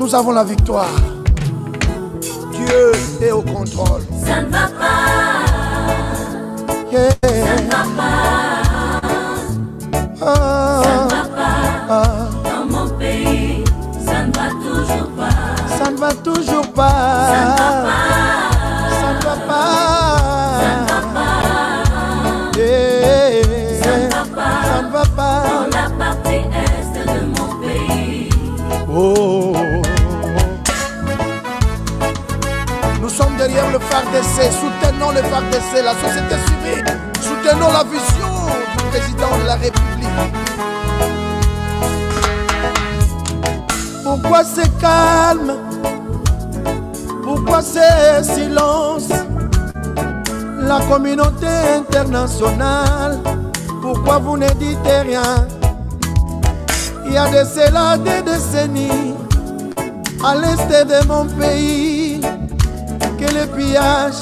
Nous avons la victoire. Dieu est au contrôle. Ça ne va pas. Yeah. Ça ne va pas. Ça ne va pas. Dans mon pays, ça ne va toujours pas. Ça ne va toujours pas. Ça ne va pas. Ça ne va pas. Ça ne va pas. Yeah. Ça ne va pas. Ça ne va pas. Dans la partie est de mon pays. Oh. Nous sommes derrière le FARDC. Soutenons le FARDC, la société civile. Soutenons la vision du président de la République. Pourquoi c'est calme? Pourquoi c'est silence? La communauté internationale, pourquoi vous ne dites rien? Il y a de cela des décennies, à l'est de mon pays, que les pillages,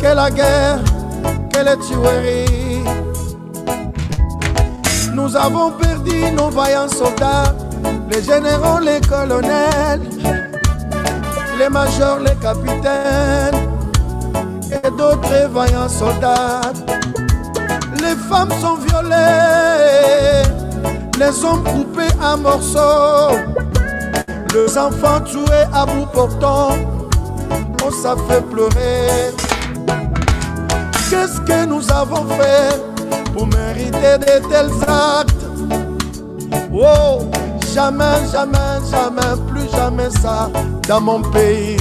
que la guerre, que les tueries. Nous avons perdu nos vaillants soldats, les généraux, les colonels, les majors, les capitaines et d'autres vaillants soldats. Les femmes sont violées, les hommes coupés en morceaux, les enfants tués à bout portant. Oh, ça fait pleurer. Qu'est-ce que nous avons fait pour mériter de tels actes? Oh, jamais, jamais, jamais, plus jamais ça dans mon pays.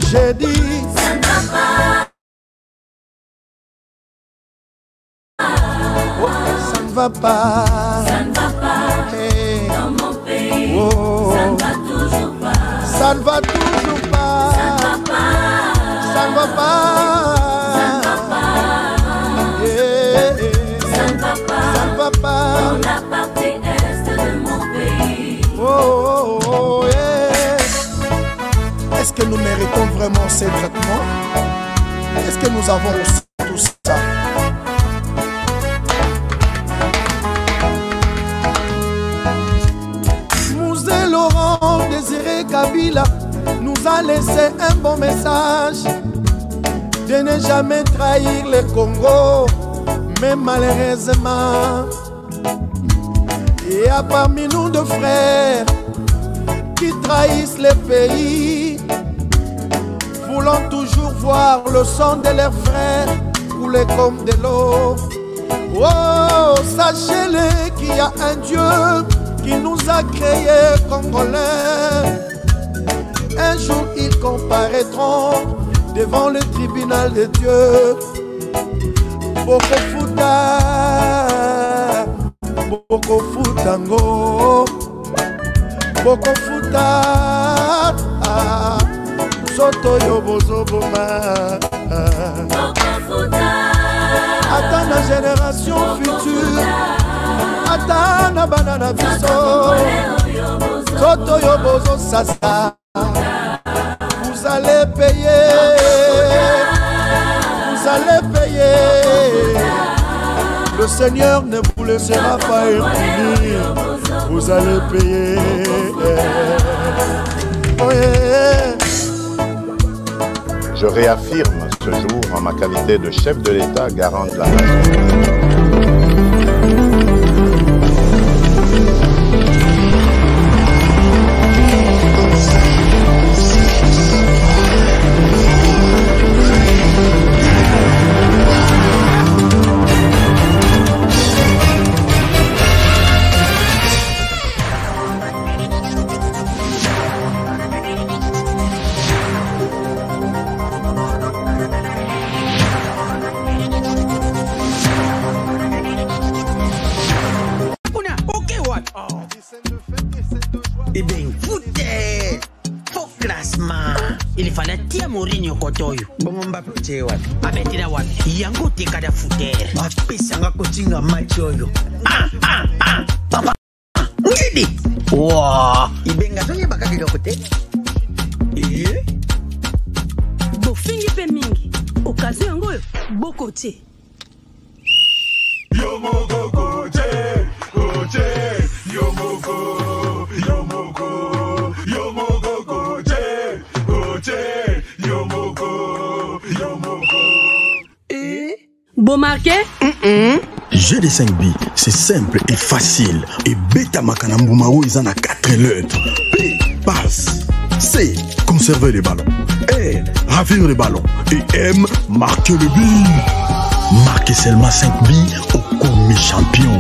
J'ai dit, ça ne va pas. Oh, ça ne va pas. Ça ne va pas. Hey. Dans mon pays, Oh. ça ne va toujours pas. Ça ne va toujours pas. Ça ne va pas. Ça ne va pas. Ça ne va pas. Yeah. Ça ne va pas. Ça ne va pas. Dans la partie est de mon pays. Oh, oh, oh, yeah. Est-ce que nous méritons vraiment ces traitements? Est-ce que nous avons aussi tout ça? Mouzé Laurent Désiré Kabila nous a laissé un bon message de ne jamais trahir le Congo, mais malheureusement il y a parmi nous deux frères qui trahissent le pays, voulant toujours voir le sang de leurs frères couler comme de l'eau. Oh, sachez-le qu'il y a un Dieu qui nous a créés Congolais. Un jour ils comparaîtront devant le tribunal de Dieu. Boko Futa, Boko Futango, Boko Futa, Soto Yobozo Boma. Boko Futa. Attends la génération future, attends la banana biso. Soto Yobozo Sasa. Vous allez payer, vous allez payer. Le Seigneur ne vous laissera pas impunir. Vous allez payer. Oh yeah. Je réaffirme ce jour en ma qualité de chef de l'État garant de la nation. Eh bien, foutez! Faux classement! Il fallait tirer Mourinho Kotoyo. Bon, on va plutôt wapi. Abetira wapi. Yango teka da fouter. Apesanga kotinga match oyo. Papa. Ngidi. Wow. Ibenga zonye bakaki kote. Bofingi pe mingi. Okazo yango bokote. Yo mogo kote, kote. Yo mogo, yo mogo, yo mogo. GD5B, c'est simple et facile. Et Beta Makanambumao, ils en a 4 lettres. P, passe. C, conserver les ballons. R, ravir les ballons. Et M, marquer le but. Marquez seulement 5 billes au commis champion.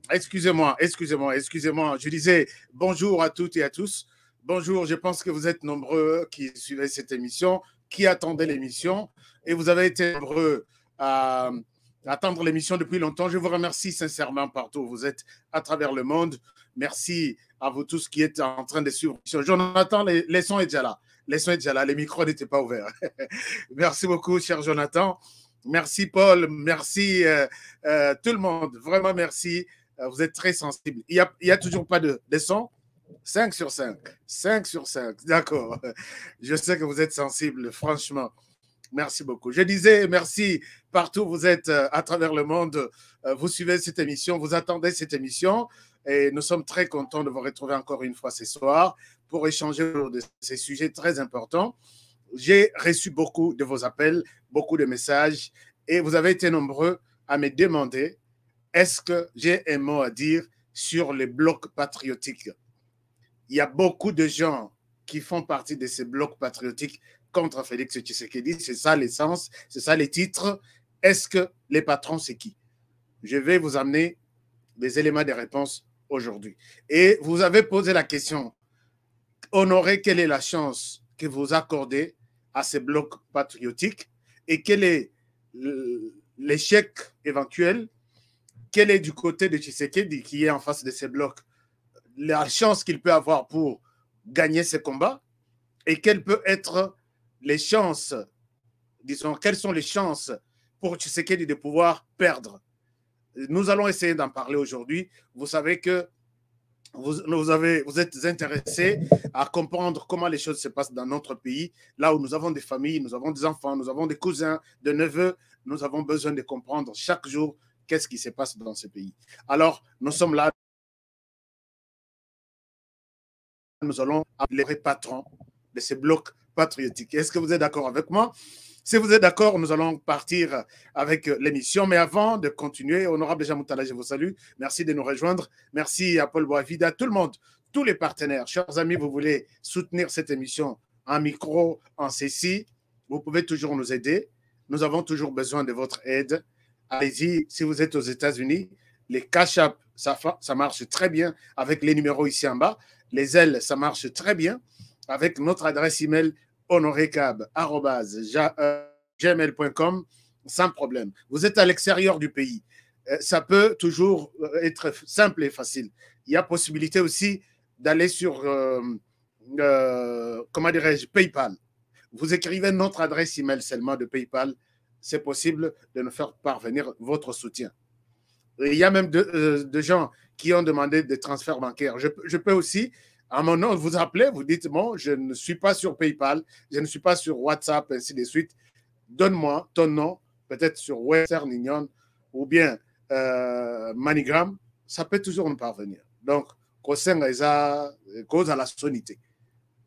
Excusez-moi. Je disais bonjour à toutes et à tous. Bonjour, je pense que vous êtes nombreux qui suivaient cette émission, qui attendaient l'émission, et vous avez été nombreux à attendre l'émission depuis longtemps. Je vous remercie sincèrement partout où vous êtes à travers le monde. Merci à vous tous qui êtes en train de suivre. Jonathan, les sons est déjà là. Les micros n'étaient pas ouverts. Merci beaucoup, cher Jonathan. Merci, Paul. Merci tout le monde. Vraiment, merci. Vous êtes très sensibles. Il n'y a toujours pas de son. 5 sur 5. 5 sur 5. D'accord. Je sais que vous êtes sensibles, franchement. Merci beaucoup. Je disais merci partout où vous êtes à travers le monde. Vous suivez cette émission, vous attendez cette émission. Et nous sommes très contents de vous retrouver encore une fois ce soir pour échanger de ces sujets très importants. J'ai reçu beaucoup de vos appels, beaucoup de messages. Et vous avez été nombreux à me demander est-ce que j'ai un mot à dire sur les blocs patriotiques? Il y a beaucoup de gens qui font partie de ces blocs patriotiques contre Félix Tshisekedi. C'est ça l'essence, c'est ça les titres. Est-ce que les patrons, c'est qui? Je vais vous amener des éléments de réponse aujourd'hui. Et vous avez posé la question, Honoré, quelle est la chance que vous accordez à ces blocs patriotiques et quel est l'échec éventuel? Quel est du côté de Tshisekedi qui est en face de ces blocs, la chance qu'il peut avoir pour gagner ces combats et quelles peuvent être les chances, disons, quelles sont les chances pour Tshisekedi de pouvoir perdre? Nous allons essayer d'en parler aujourd'hui. Vous savez que vous êtes intéressés à comprendre comment les choses se passent dans notre pays, là où nous avons des familles, nous avons des enfants, nous avons des cousins, des neveux. Nous avons besoin de comprendre chaque jour qu'est-ce qui se passe dans ce pays. Alors, nous sommes là. Nous allons appeler les patrons de ces blocs patriotiques. Est-ce que vous êtes d'accord avec moi? Si vous êtes d'accord, nous allons partir avec l'émission. Mais avant de continuer, Honorable Jamoutala, je vous salue. Merci de nous rejoindre. Merci à Paul Boavida, tout le monde, tous les partenaires. Chers amis, vous voulez soutenir cette émission en micro, en CC, vous pouvez toujours nous aider. Nous avons toujours besoin de votre aide. Allez-y, si vous êtes aux États-Unis, les Cash App, ça marche très bien avec les numéros ici en bas. Les ailes, ça marche très bien avec notre adresse email honorecab@gmail.com sans problème. Vous êtes à l'extérieur du pays. Ça peut toujours être simple et facile. Il y a possibilité aussi d'aller sur, comment dirais-je, PayPal. Vous écrivez notre adresse email seulement de PayPal. C'est possible de nous faire parvenir votre soutien. Et il y a même de gens qui ont demandé des transferts bancaires. Je peux aussi, à mon nom, vous appeler, vous dites, bon, je ne suis pas sur PayPal, je ne suis pas sur WhatsApp, ainsi de suite. Donne-moi ton nom, peut-être sur Western Union ou bien MoneyGram, ça peut toujours nous parvenir. Donc, cause à la sonité.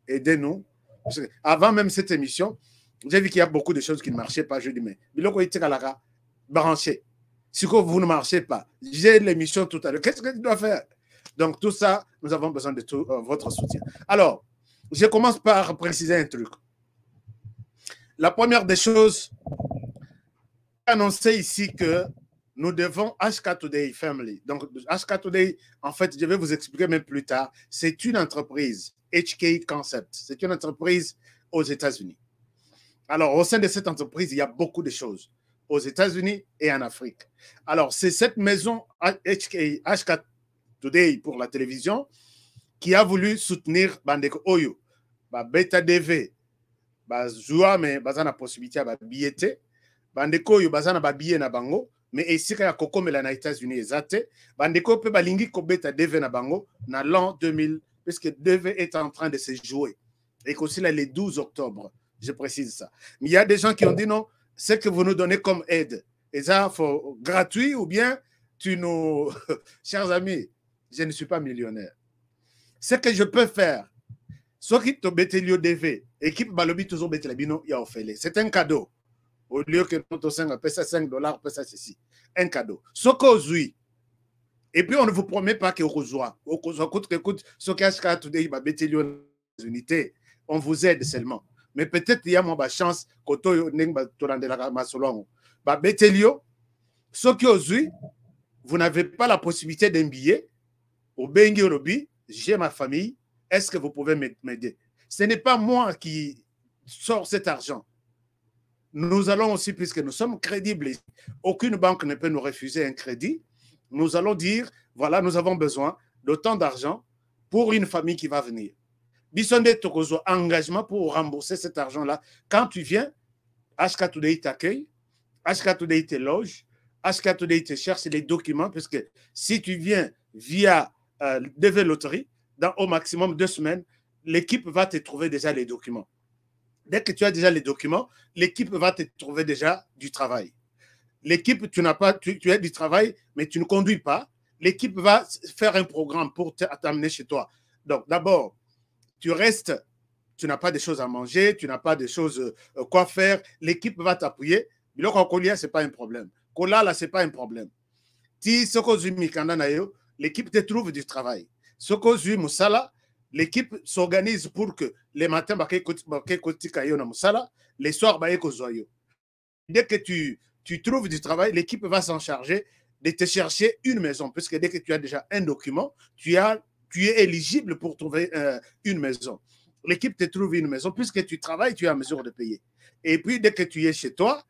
Aidez-nous. Avant même cette émission, j'ai vu qu'il y a beaucoup de choses qui ne marchaient pas. Je dis, mais biloko ite kalaka branché. Si vous ne marchez pas, j'ai l'émission tout à l'heure. Qu'est-ce que tu dois faire? Donc, tout ça, nous avons besoin de tout votre soutien. Alors, je commence par préciser un truc. La première des choses, annoncer ici que nous devons HK Today Family. Donc, HK Today, en fait, je vais vous expliquer même plus tard. C'est une entreprise, HK Concept. C'est une entreprise aux États-Unis. Alors, au sein de cette entreprise, il y a beaucoup de choses aux États-Unis et en Afrique. Alors, c'est cette maison HK Today pour la télévision qui a voulu soutenir Bandeko Oyo, Beta DV, Zoua, mais bazana possibilité à billetté, Bandeko Oyo, bazana billet na bango, mais esika ya kokomela na États-Unis ezate bandeko pe balingi kobeta DV na bango na l'an 2000 puisque DV est en train de se jouer et qu'aussi là le 12 octobre, je précise ça. Mais il y a des gens qui ont dit non, ce que vous nous donnez comme aide, et ça faut gratuit ou bien tu nous chers amis, je ne suis pas millionnaire. Ce que je peux faire, ce qui te betelio DV, équipe balobi toujours betelabino ya ofele, c'est un cadeau. Au lieu que notre 5 paie ça $5, paie ça ceci. Un cadeau. Ce qu'on oui. Et puis on ne vous promet pas que vous écoute, ce qu'Ashka Today va betelio unités. On vous aide seulement. Mais peut-être il y a moins de chance que vous n'avez pas la possibilité d'un billet. Au Bengi Olobi, j'ai ma famille. Est-ce que vous pouvez m'aider? Ce n'est pas moi qui sors cet argent. Nous allons aussi, puisque nous sommes crédibles, aucune banque ne peut nous refuser un crédit. Nous allons dire, voilà, nous avons besoin d'autant d'argent pour une famille qui va venir. Bisonde Tokozo, engagement pour rembourser cet argent-là. Quand tu viens, HK Today t'accueille, HK Today te loge, HK Today te cherche les documents, parce que si tu viens via DV Loterie, dans au maximum 2 semaines, l'équipe va te trouver déjà les documents. Dès que tu as déjà les documents, l'équipe va te trouver déjà du travail. L'équipe, tu as du travail, mais tu ne conduis pas. L'équipe va faire un programme pour t'amener chez toi. Donc, d'abord, tu restes, tu n'as pas de choses à manger, tu n'as pas de choses quoi faire. L'équipe va t'appuyer. Ce n'est pas un problème. Kolala, ce n'est pas un problème. L'équipe te trouve du travail. L'équipe s'organise pour que les matins, les soirs, dès que tu trouves du travail, l'équipe va s'en charger de te chercher une maison. Puisque dès que tu as déjà un document, tu es éligible pour trouver une maison. L'équipe te trouve une maison. Puisque tu travailles, tu es en mesure de payer. Et puis, dès que tu es chez toi,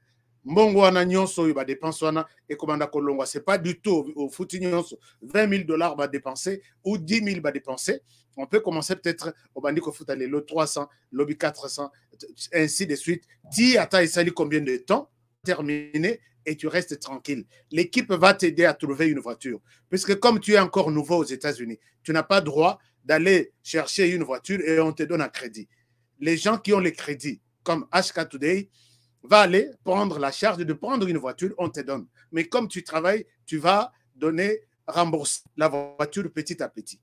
c'est pas du tout au foot 20 000 va dépenser ou 10 000 va dépenser. On peut commencer peut-être au bandit foot aller le 300, lobby 400, ainsi de suite. Tu attends combien de temps terminé et tu restes tranquille. L'équipe va t'aider à trouver une voiture. Puisque comme tu es encore nouveau aux États-Unis, tu n'as pas droit d'aller chercher une voiture et on te donne un crédit. Les gens qui ont les crédits, comme HK Today, va aller prendre la charge de prendre une voiture, on te donne. Mais comme tu travailles, tu vas rembourser la voiture petit à petit.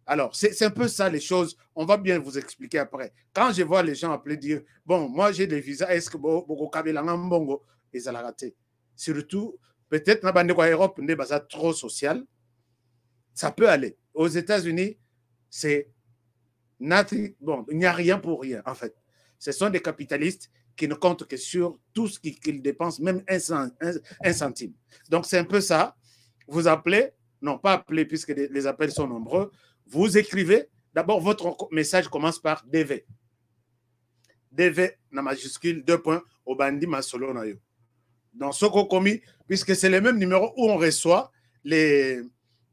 Alors, c'est un peu ça les choses. On va bien vous expliquer après. Quand je vois les gens appeler dire, bon, moi j'ai des visas, est-ce que Boko Kabila Mbongo, ils ont raté. Surtout, peut-être dans l'Europe, n'est pas trop social. Ça peut aller. Aux États-Unis, c'est nothing. Bon, il n'y a rien pour rien, en fait. Ce sont des capitalistes qui ne comptent que sur tout ce qu'ils dépensent, même un centime. Donc, c'est un peu ça. Vous appelez, non pas appeler puisque les appels sont nombreux, vous écrivez. D'abord, votre message commence par DV. DV, na majuscule, 2 points, au bandi masolo na yo. Dans ce qu'on commis, puisque c'est le même numéro où on reçoit les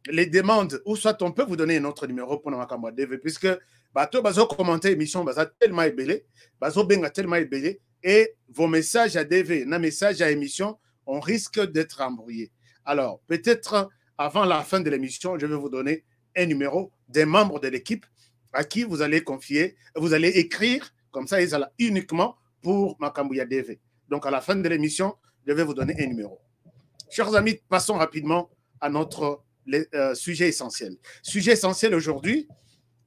demandes, ou soit on peut vous donner un autre numéro pour notre DV, puisque bateau bazo commenter l'émission, bazo tellement ébélé, bazo benga tellement ébélé, et vos messages à DV, nos messages à émission, on risque d'être embrouillés. Alors, peut-être avant la fin de l'émission, je vais vous donner un numéro des membres de l'équipe à qui vous allez confier, vous allez écrire, comme ça, ils sont là uniquement pour Makambouya DV. Donc, à la fin de l'émission, je vais vous donner un numéro. Chers amis, passons rapidement à notre sujet essentiel. Sujet essentiel aujourd'hui,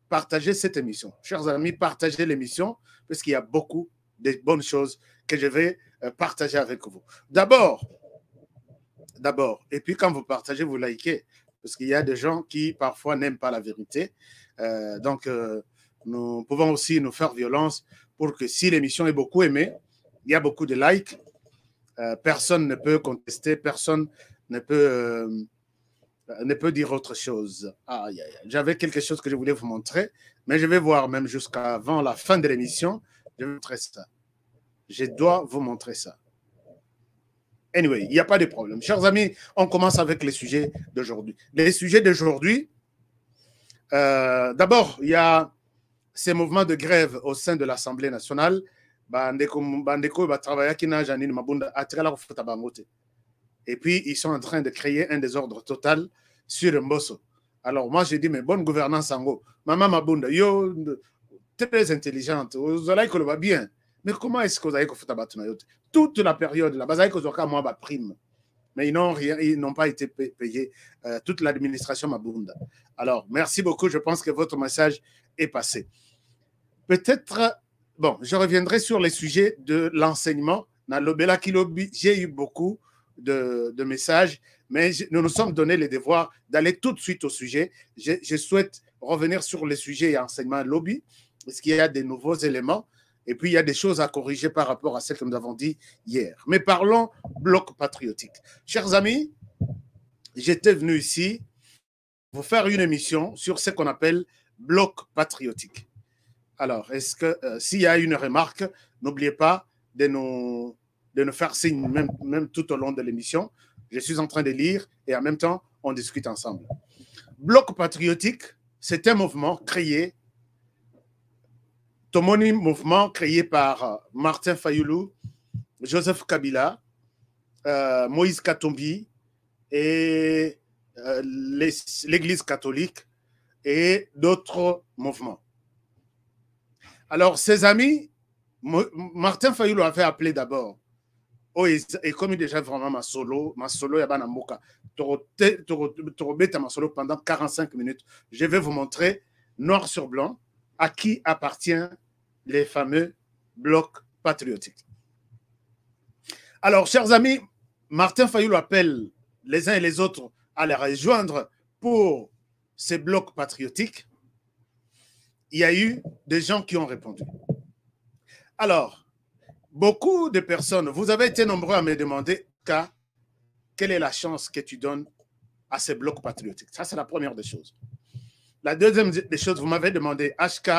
partagez cette émission. Chers amis, partagez l'émission parce qu'il y a beaucoup de bonnes choses que je vais partager avec vous. D'abord, et puis quand vous partagez, vous likez, parce qu'il y a des gens qui parfois n'aiment pas la vérité. Donc, nous pouvons aussi nous faire violence pour que si l'émission est beaucoup aimée, il y a beaucoup de likes, personne ne peut contester, personne ne peut dire autre chose. J'avais quelque chose que je voulais vous montrer, mais je vais voir même jusqu'avant la fin de l'émission. Je vais vous montrer ça. Je dois vous montrer ça. Anyway, il n'y a pas de problème. Chers amis, on commence avec les sujets d'aujourd'hui. Les sujets d'aujourd'hui, d'abord, il y a ces mouvements de grève au sein de l'Assemblée nationale. Bandeko va travailler qui n'a Janine Mabunda a tiré la faute à Bangote. Et puis, ils sont en train de créer un désordre total sur Mbosso. Alors, moi, j'ai dit, mais bonne gouvernance en haut. Maman Mabunda, yo, très intelligente, vous allez que le va bien. Mais comment est-ce que vous allez que vous avez toute la période là, vous allez que vous avez moins prime. Mais ils n'ont pas été payés, toute l'administration Mabunda. Alors, merci beaucoup. Je pense que votre message est passé. Peut-être, bon, je reviendrai sur les sujets de l'enseignement. Dans l'Obela Kilobi, j'ai eu beaucoup de messages, mais nous nous sommes donné le devoir d'aller tout de suite au sujet. Je souhaite revenir sur les sujets enseignement lobby, parce qu'il y a des nouveaux éléments, et puis il y a des choses à corriger par rapport à ce que nous avons dit hier. Mais parlons bloc patriotique. Chers amis, j'étais venu ici vous faire une émission sur ce qu'on appelle bloc patriotique. Alors, est-ce que s'il y a une remarque, n'oubliez pas de nous faire signe, même tout au long de l'émission. Je suis en train de lire et en même temps, on discute ensemble. Bloc patriotique, c'est un mouvement créé, homonyme mouvement créé par Martin Fayulu, Joseph Kabila, Moïse Katumbi et l'Église catholique et d'autres mouvements. Alors, ses amis, Martin Fayulu avait appelé d'abord. Oh, et comme il déjà vraiment ma solo, yabana moka, ma solo pendant 45 minutes. Je vais vous montrer noir sur blanc à qui appartient les fameux blocs patriotiques. Alors, chers amis, Martin Fayulu appelle les uns et les autres à les rejoindre pour ces blocs patriotiques. Il y a eu des gens qui ont répondu. Alors, beaucoup de personnes, vous avez été nombreux à me demander, quelle est la chance que tu donnes à ces blocs patriotiques? Ça, c'est la première des choses. La deuxième des choses, vous m'avez demandé, HK,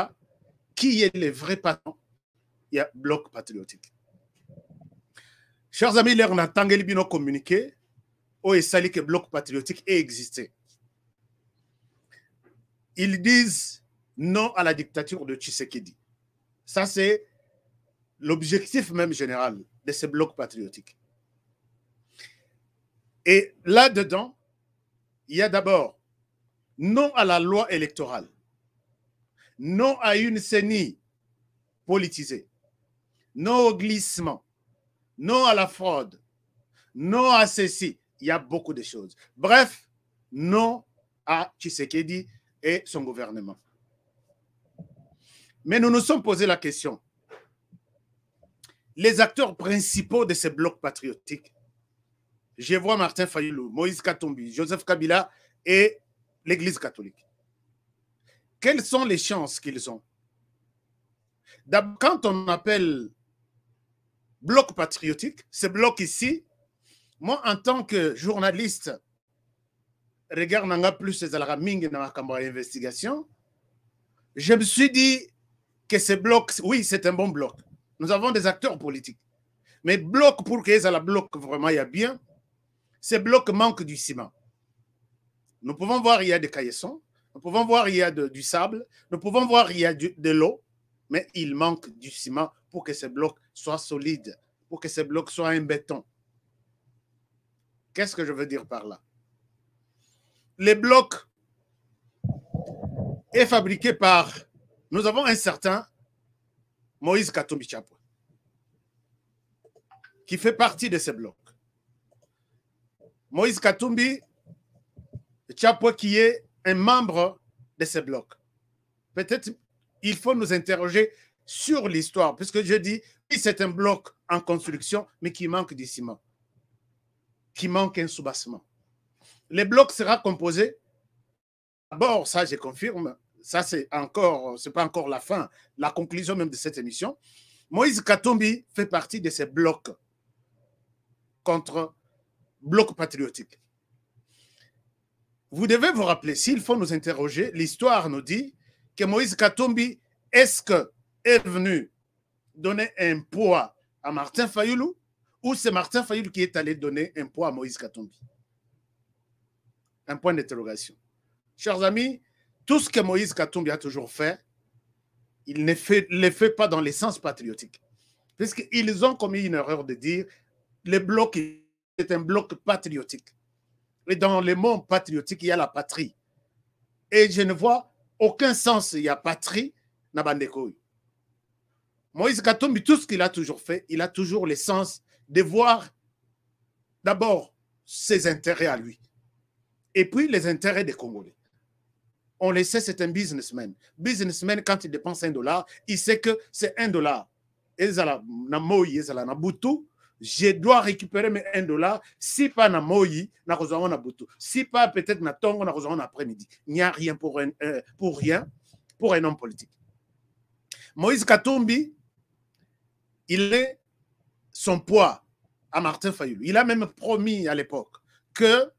qui est le vrai patron? Il y a bloc patriotique. Chers amis, on a Tangelibino communiqué, où il s'agit que bloc patriotique ait existé. Ils disent non à la dictature de Tshisekedi. Ça, c'est l'objectif même général de ces blocs patriotiques. Et là-dedans, il y a d'abord non à la loi électorale, non à une CENI politisée, non au glissement, non à la fraude, non à ceci. Il y a beaucoup de choses. Bref, non à Tshisekedi et son gouvernement. Mais nous nous sommes posé la question. Les acteurs principaux de ces blocs patriotiques, je vois Martin Fayulu, Moïse Katumbi, Joseph Kabila et l'Église catholique. Quelles sont les chances qu'ils ont? D'abord, quand on appelle bloc patriotique, ce bloc ici, moi, en tant que journaliste, regarde Nanga plus les Alaraming dans la investigation, je me suis dit que ce bloc, oui, c'est un bon bloc. Nous avons des acteurs politiques. Mais bloc, pour que ça la bloc vraiment, il y a bien, ces blocs manquent du ciment. Nous pouvons voir il y a des caillessons, nous pouvons voir il y a du sable, nous pouvons voir il y a de l'eau, mais il manque du ciment pour que ces blocs soient solides, pour que ces blocs soient un béton. Qu'est-ce que je veux dire par là? Les blocs est fabriqué par... Nous avons un certain Moïse Katumbi Tchapwe qui fait partie de ces blocs. Moïse Katumbi Tchapwe qui est un membre de ces blocs. Peut-être il faut nous interroger sur l'histoire, puisque je dis, oui, c'est un bloc en construction, mais qui manque du ciment, qui manque un soubassement. Le bloc sera composé, d'abord, ça je confirme, ça c'est pas encore la fin, la conclusion même de cette émission. Moïse Katumbi fait partie de ces blocs contre bloc patriotique. Vous devez vous rappeler, s'il faut nous interroger, l'histoire nous dit que Moïse Katumbi, est-ce qu'est venu donner un poids à Martin Fayulu ou c'est Martin Fayulu qui est allé donner un poids à Moïse Katumbi? Un point d'interrogation. Chers amis, tout ce que Moïse Katumbi a toujours fait, il ne le fait pas dans le sens patriotique. Puisqu'ils ont commis une erreur de dire les blocs c'est un bloc patriotique. Et dans le mot patriotique, il y a la patrie. Et je ne vois aucun sens, il y a patrie, na bandeko. Moïse Katumbi, tout ce qu'il a toujours fait, il a toujours le sens de voir d'abord ses intérêts à lui. Et puis les intérêts des Congolais. On le sait, c'est un businessman. Businessman, quand il dépense $1, il sait que c'est $1. Et je dois récupérer mes $1. Si pas na moyi, na kozongo na butu. Si pas peut-être na tongo, na kozongo na après-midi. Il n'y a rien pour un homme politique. Moïse Katumbi, il est son poids à Martin Fayulu. Il a même promis à l'époque que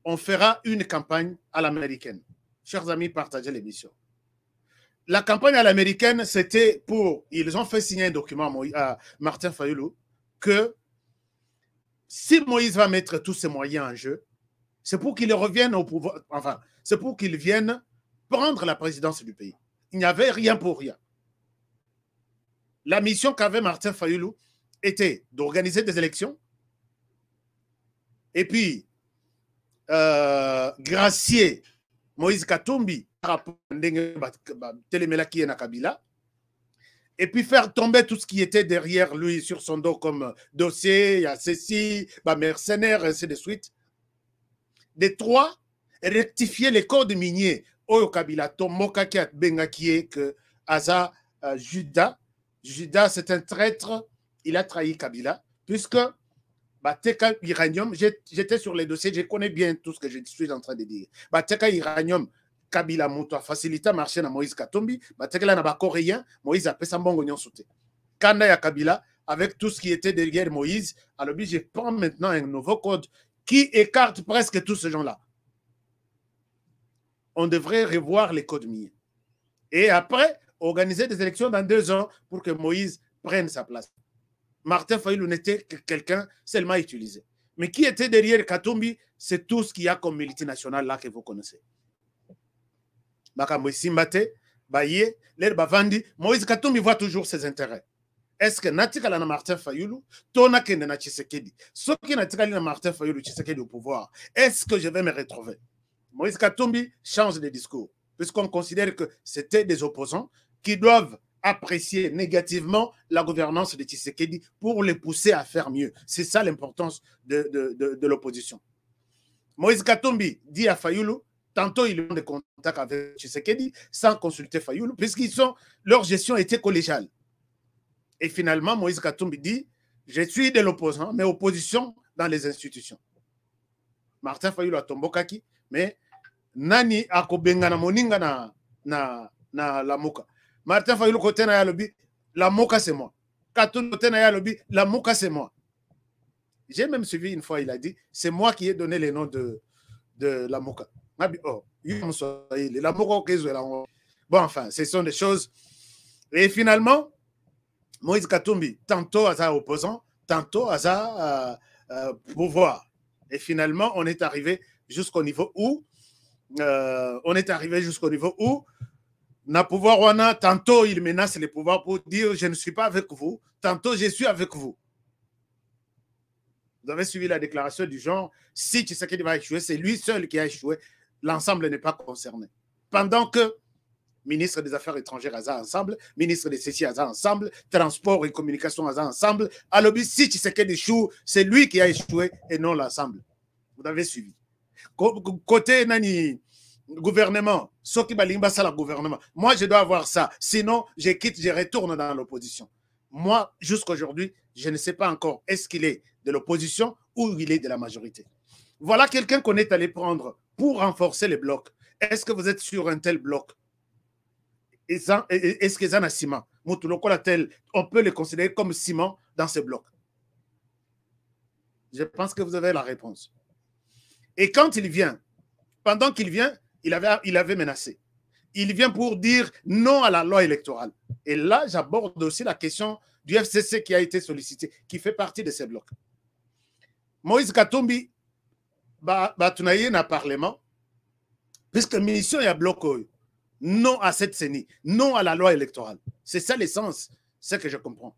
on fera une campagne à l'américaine. Chers amis, partagez l'émission. La campagne à l'américaine, c'était pour... Ils ont fait signer un document à Martin Fayulu que si Moïse va mettre tous ses moyens en jeu, c'est pour qu'il revienne au pouvoir, enfin, c'est pour qu'il vienne prendre la présidence du pays. Il n'y avait rien pour rien. La mission qu'avait Martin Fayulu était d'organiser des élections et puis gracier Moïse Katumbi et puis faire tomber tout ce qui était derrière lui sur son dos comme dossier, il y a ceci, mercenaires, ainsi de suite. Des trois, rectifier les codes miniers. Oyo Kabila, Tomoka qui a bengakie que Aza Judas. Judas, c'est un traître, il a trahi Kabila, puisque Bateka Iranium, j'étais sur les dossiers, je connais bien tout ce que je suis en train de dire. Bateka Iranium, Kabila Mouto a facilité marché à Moïse Katumbi, Bateka là n'a coréen, Moïse a fait son bon gagnon sauté. Kanda ya Kabila, avec tout ce qui était derrière Moïse, alors je prends maintenant un nouveau code qui écarte presque tous ces gens-là. On devrait revoir les codes miniers. Et après, organiser des élections dans 2 ans pour que Moïse prenne sa place. Martin Fayulu n'était que quelqu'un seulement utilisé. Mais qui était derrière Katumbi, c'est tout ce qu'il y a comme multinational là que vous connaissez. Moïse Katumbi voit toujours ses intérêts. Est-ce que Natikala na Martin Fayulu, Tona Kende na Tshisekedi, ceux qui Natikali na Martin Fayulu, Tshisekedi au pouvoir, est-ce que je vais me retrouver? Moïse Katumbi change de discours, puisqu'on considère que c'était des opposants qui doivent apprécier négativement la gouvernance de Tshisekedi pour les pousser à faire mieux. C'est ça l'importance de l'opposition. Moïse Katumbi dit à Fayulu, tantôt ils ont des contacts avec Tshisekedi sans consulter Fayulu, puisqu'ils sont, leur gestion était collégiale. Et finalement, Moïse Katumbi dit, je suis de l'opposant, mais opposition dans les institutions. Martin Fayulu a tombokaki, mais nani akobenga na moninga na la moka. Martin Fayulu côté na yalobi, la moka c'est moi. Katumbi côté na yalobi, la moka c'est moi. J'ai même suivi une fois, il a dit, c'est moi qui ai donné le nom de la moka. Oh, la moka. Bon, enfin, ce sont des choses. Et finalement, Moïse Katumbi, tantôt à opposant, tantôt à pouvoir. Et finalement, on est arrivé jusqu'au niveau où na pouvoir wana, tantôt il menace les pouvoirs pour dire je ne suis pas avec vous, tantôt je suis avec vous. Vous avez suivi la déclaration du genre, si Tshisekedi va échouer, c'est lui seul qui a échoué, l'ensemble n'est pas concerné. Pendant que ministre des Affaires étrangères à ensemble, ministre des Ceci à ensemble, transport et communication à ensemble, alors si Tshisekedi échoue, c'est lui qui a échoué et non l'ensemble. Vous avez suivi. Côté nani gouvernement, gouvernement, moi je dois avoir ça, sinon je quitte, je retourne dans l'opposition. Moi, jusqu'aujourd'hui, je ne sais pas encore est-ce qu'il est de l'opposition ou il est de la majorité. Voilà quelqu'un qu'on est allé prendre pour renforcer les blocs. Est-ce que vous êtes sur un tel bloc? Est-ce que ça a ciment? On peut le considérer comme ciment dans ces blocs. Je pense que vous avez la réponse. Et quand il vient, pendant qu'il vient, il avait menacé. Il vient pour dire non à la loi électorale. Et là, j'aborde aussi la question du FCC qui a été sollicité, qui fait partie de ces blocs. Moïse Katumbi, tunaye na parlement, puisque mission y a bloc non à cette CENI, non à la loi électorale. C'est ça l'essence, c'est ce que je comprends.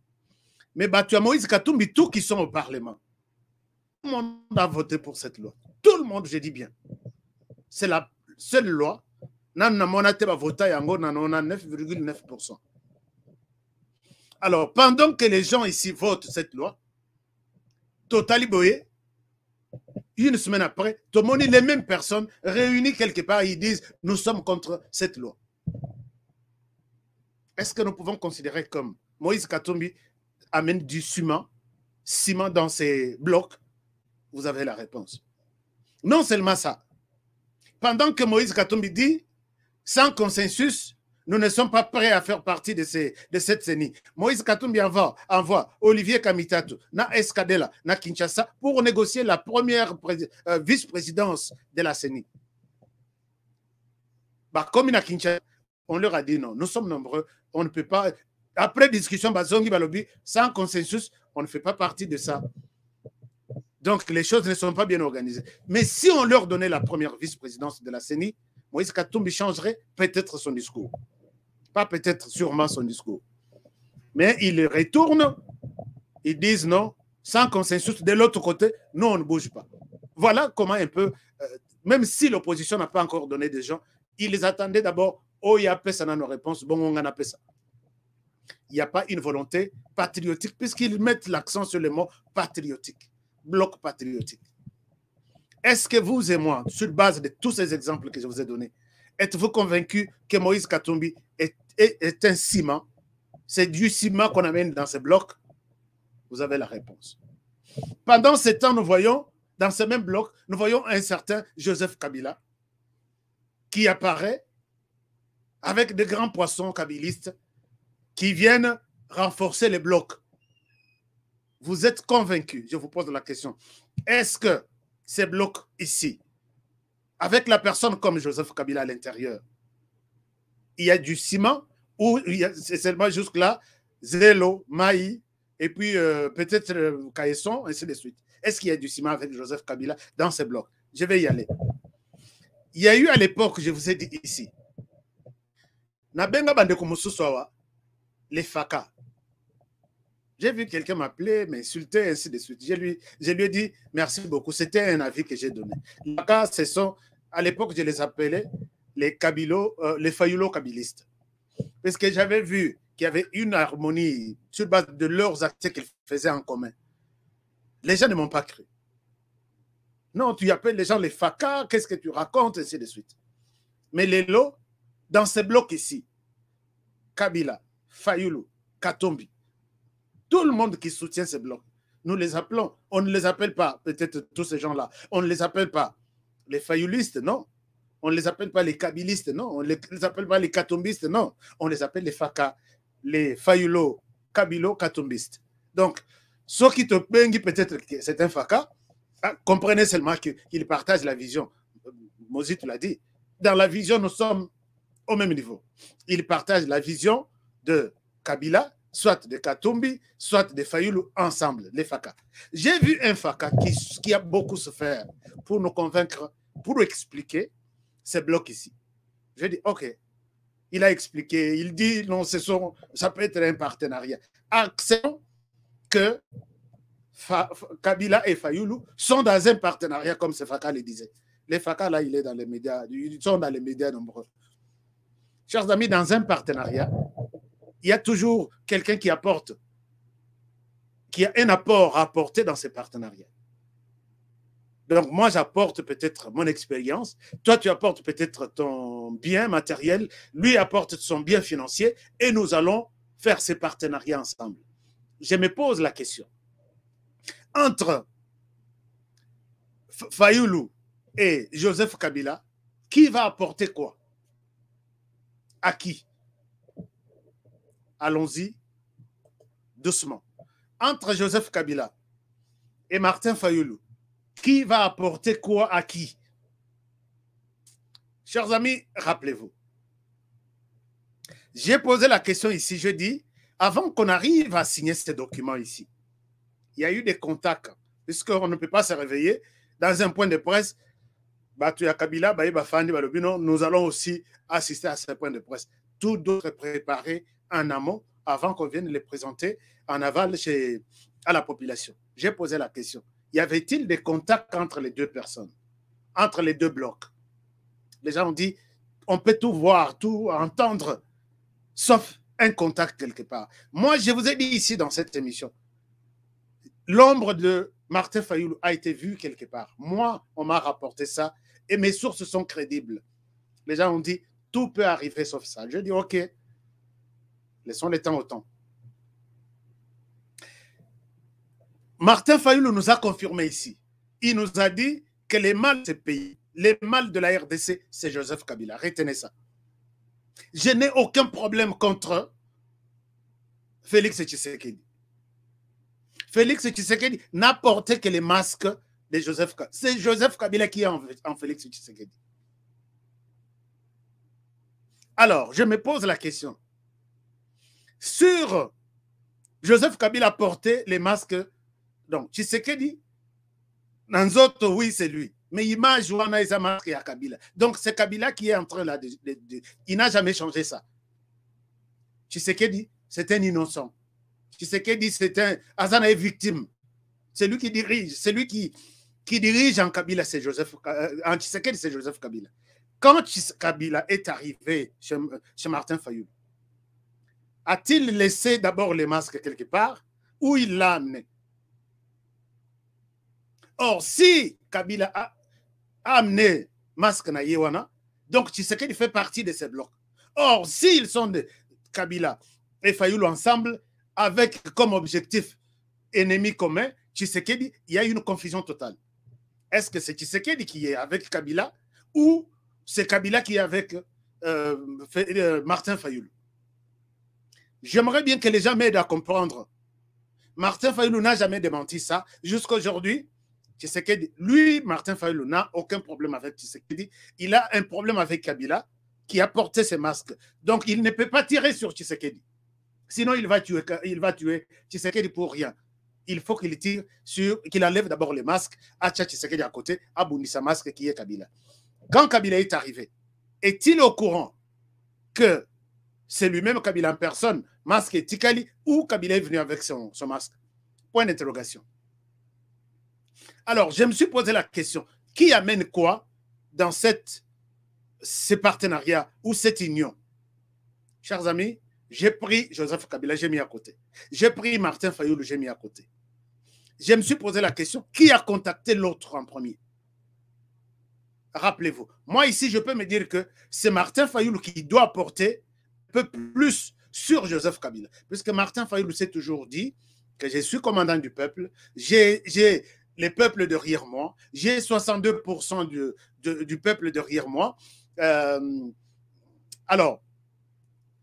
Mais tu as Moïse Katumbi, tous qui sont au parlement. le monde a voté pour cette loi. Tout le monde, je dis bien. C'est la seule loi. Nan monate va voter yango nan 9,9%. Alors, pendant que les gens ici votent cette loi, Totali Boye, une semaine après, Tomoni, les mêmes personnes réunies quelque part, ils disent nous sommes contre cette loi. Est-ce que nous pouvons considérer comme Moïse Katumbi amène du ciment dans ses blocs? Vous avez la réponse. Non seulement ça. Pendant que Moïse Katumbi dit sans consensus, nous ne sommes pas prêts à faire partie de cette CENI. Moïse Katumbi envoie Olivier Kamitatu, na Escadela, na Kinshasa, pour négocier la première vice-présidence de la CENI. Bah, comme à Kinshasa, on leur a dit non, nous sommes nombreux, on ne peut pas. Après discussion, Bazongi Balobi, sans consensus, on ne fait pas partie de ça. Donc les choses ne sont pas bien organisées. Mais si on leur donnait la première vice-présidence de la CENI, Moïse Katumbi changerait peut-être son discours. Pas peut-être, sûrement son discours. Mais ils retournent, ils disent non, sans consensus. De l'autre côté, nous, on ne bouge pas. Voilà comment un peu, même si l'opposition n'a pas encore donné des gens, ils les attendaient d'abord, oh, il y a ça dans nos réponses, bon, on en a ça. Il n'y a pas une volonté patriotique, puisqu'ils mettent l'accent sur le mot patriotique, bloc patriotique. Est-ce que vous et moi, sur base de tous ces exemples que je vous ai donnés, êtes-vous convaincus que Moïse Katumbi est un ciment? C'est du ciment qu'on amène dans ces blocs? Vous avez la réponse. Pendant ce temps, nous voyons, dans ce même bloc, nous voyons un certain Joseph Kabila qui apparaît avec de grands poissons kabylistes qui viennent renforcer les blocs. Vous êtes convaincus? Je vous pose la question. Est-ce que ces blocs ici, avec la personne comme Joseph Kabila à l'intérieur, il y a du ciment ou c'est seulement jusque-là, Zélo, Maï, et puis peut-être Kaesson, ainsi de suite. Est-ce qu'il y a du ciment avec Joseph Kabila dans ces blocs? Je vais y aller. Il y a eu à l'époque, je vous ai dit ici, Nabenga Bandeko Moussoussawa, les FACA. J'ai vu quelqu'un m'appeler, m'insulter, ainsi de suite. Je lui ai dit merci beaucoup. C'était un avis que j'ai donné. Les FACA, ce sont, à l'époque, je les appelais les Fayoulo-Kabilistes. Parce que j'avais vu qu'il y avait une harmonie sur base de leurs actes qu'ils faisaient en commun. Les gens ne m'ont pas cru. Non, tu appelles les gens les FACA, qu'est-ce que tu racontes, ainsi de suite. Mais les lots, dans ces blocs ici, Kabila, Fayulu, Katumbi, tout le monde qui soutient ces blocs, nous les appelons, on ne les appelle pas, peut-être tous ces gens-là, on ne les appelle pas les Fayulistes, non. On ne les appelle pas les Kabilistes, non. On ne les appelle pas les Katumbistes, non. On les appelle les Faka, les Fayulo, Kabilo, Katumbistes. Donc, ceux qui te plaignent peut-être que c'est un Faka, comprenez seulement qu'ils partagent la vision. Mozi l'a dit. Dans la vision, nous sommes au même niveau. Ils partagent la vision de Kabila, soit de Katumbi, soit de Fayulu, ensemble, les Faka. J'ai vu un Faka qui a beaucoup souffert pour nous convaincre, pour expliquer ces blocs ici. J'ai dit, OK. Il a expliqué, il dit, non, ça peut être un partenariat. Acceptons que Kabila et Fayulu sont dans un partenariat, comme ce Faka le disait. Les Faka, là, il est dans les médias, ils sont dans les médias nombreux. Chers amis, dans un partenariat, il y a toujours quelqu'un qui apporte, qui a un apport à apporter dans ces partenariats. Donc, moi, j'apporte peut-être mon expérience. Toi, tu apportes peut-être ton bien matériel. Lui apporte son bien financier. Et nous allons faire ces partenariats ensemble. Je me pose la question. Entre Fayulu et Joseph Kabila, qui va apporter quoi? À qui? Allons-y doucement. Entre Joseph Kabila et Martin Fayulu, qui va apporter quoi à qui? Chers amis, rappelez-vous. J'ai posé la question ici, je dis, avant qu'on arrive à signer ces documents ici, il y a eu des contacts, puisqu'on ne peut pas se réveiller dans un point de presse. Kabila, nous allons aussi assister à ce point de presse. Tout doit être préparé en amont avant qu'on vienne les présenter en aval à la population. J'ai posé la question. y avait-il des contacts entre les deux personnes, entre les deux blocs? Les gens ont dit, on peut tout voir, tout entendre, sauf un contact quelque part. Moi, je vous ai dit ici dans cette émission, l'ombre de Martin Fayulu a été vue quelque part. Moi, on m'a rapporté ça et mes sources sont crédibles. Les gens ont dit, tout peut arriver sauf ça. Je dis, ok, laissons les temps au temps. Martin Fayulu nous a confirmé ici. Il nous a dit que les mâles de ce pays, les mâles de la RDC, c'est Joseph Kabila. Retenez ça. Je n'ai aucun problème contre Félix Tshisekedi. Félix Tshisekedi n'a porté que les masques de Joseph Kabila. C'est Joseph Kabila qui est en Félix Tshisekedi. Alors, je me pose la question. Sur Joseph Kabila a porté les masques. Donc, Tshisekedi, Nanzoto, oui, c'est lui. Mais image Wana et masque à Kabila. Donc, c'est Kabila qui est en train là. Il n'a jamais changé ça. Tshisekedi, c'est un innocent. Tshisekedi, c'est un. Azana est victime. C'est lui qui dirige. C'est lui qui dirige en Kabila, c'est Joseph. En Tshisekedi, c'est Joseph Kabila. Quand Kabila est arrivé chez Martin Fayulu, a-t-il laissé d'abord les masques quelque part ou il l'a amené? Or, si Kabila a amené masque na Yewana, donc Tshisekedi fait partie de ces blocs. Or, s'ils sont de Kabila et Fayulu ensemble, avec comme objectif ennemi commun, Tshisekedi, il y a une confusion totale. Est-ce que c'est Tshisekedi qui est avec Kabila ou c'est Kabila qui est avec Martin Fayulu? J'aimerais bien que les gens m'aident à comprendre. Martin Fayulu n'a jamais démenti ça. Jusqu'à aujourd'hui, Tshisekedi, lui, Martin Fayulu, n'a aucun problème avec Tshisekedi. Il a un problème avec Kabila qui a porté ses masques. Donc, il ne peut pas tirer sur Tshisekedi. Sinon, il va tuer Tshisekedi pour rien. Il faut qu'il tire sur, qu'il enlève d'abord les masques, à Tshisekedi à côté, à Bounissa masque qui est Kabila. Quand Kabila est arrivé, est-il au courant que c'est lui-même Kabila en personne, masque et Tikali, ou Kabila est venu avec son masque? Point d'interrogation. Alors, je me suis posé la question, qui amène quoi dans ces partenariats ou cette union? Chers amis, j'ai pris Joseph Kabila, j'ai mis à côté. J'ai pris Martin Fayulu, j'ai mis à côté. Je me suis posé la question, qui a contacté l'autre en premier? Rappelez-vous, moi ici, je peux me dire que c'est Martin Fayulu qui doit porter un peu plus sur Joseph Kabila. Puisque Martin Fayulu s'est toujours dit que je suis commandant du peuple, j'ai les peuples derrière moi, j'ai 62% du peuple derrière moi. Alors,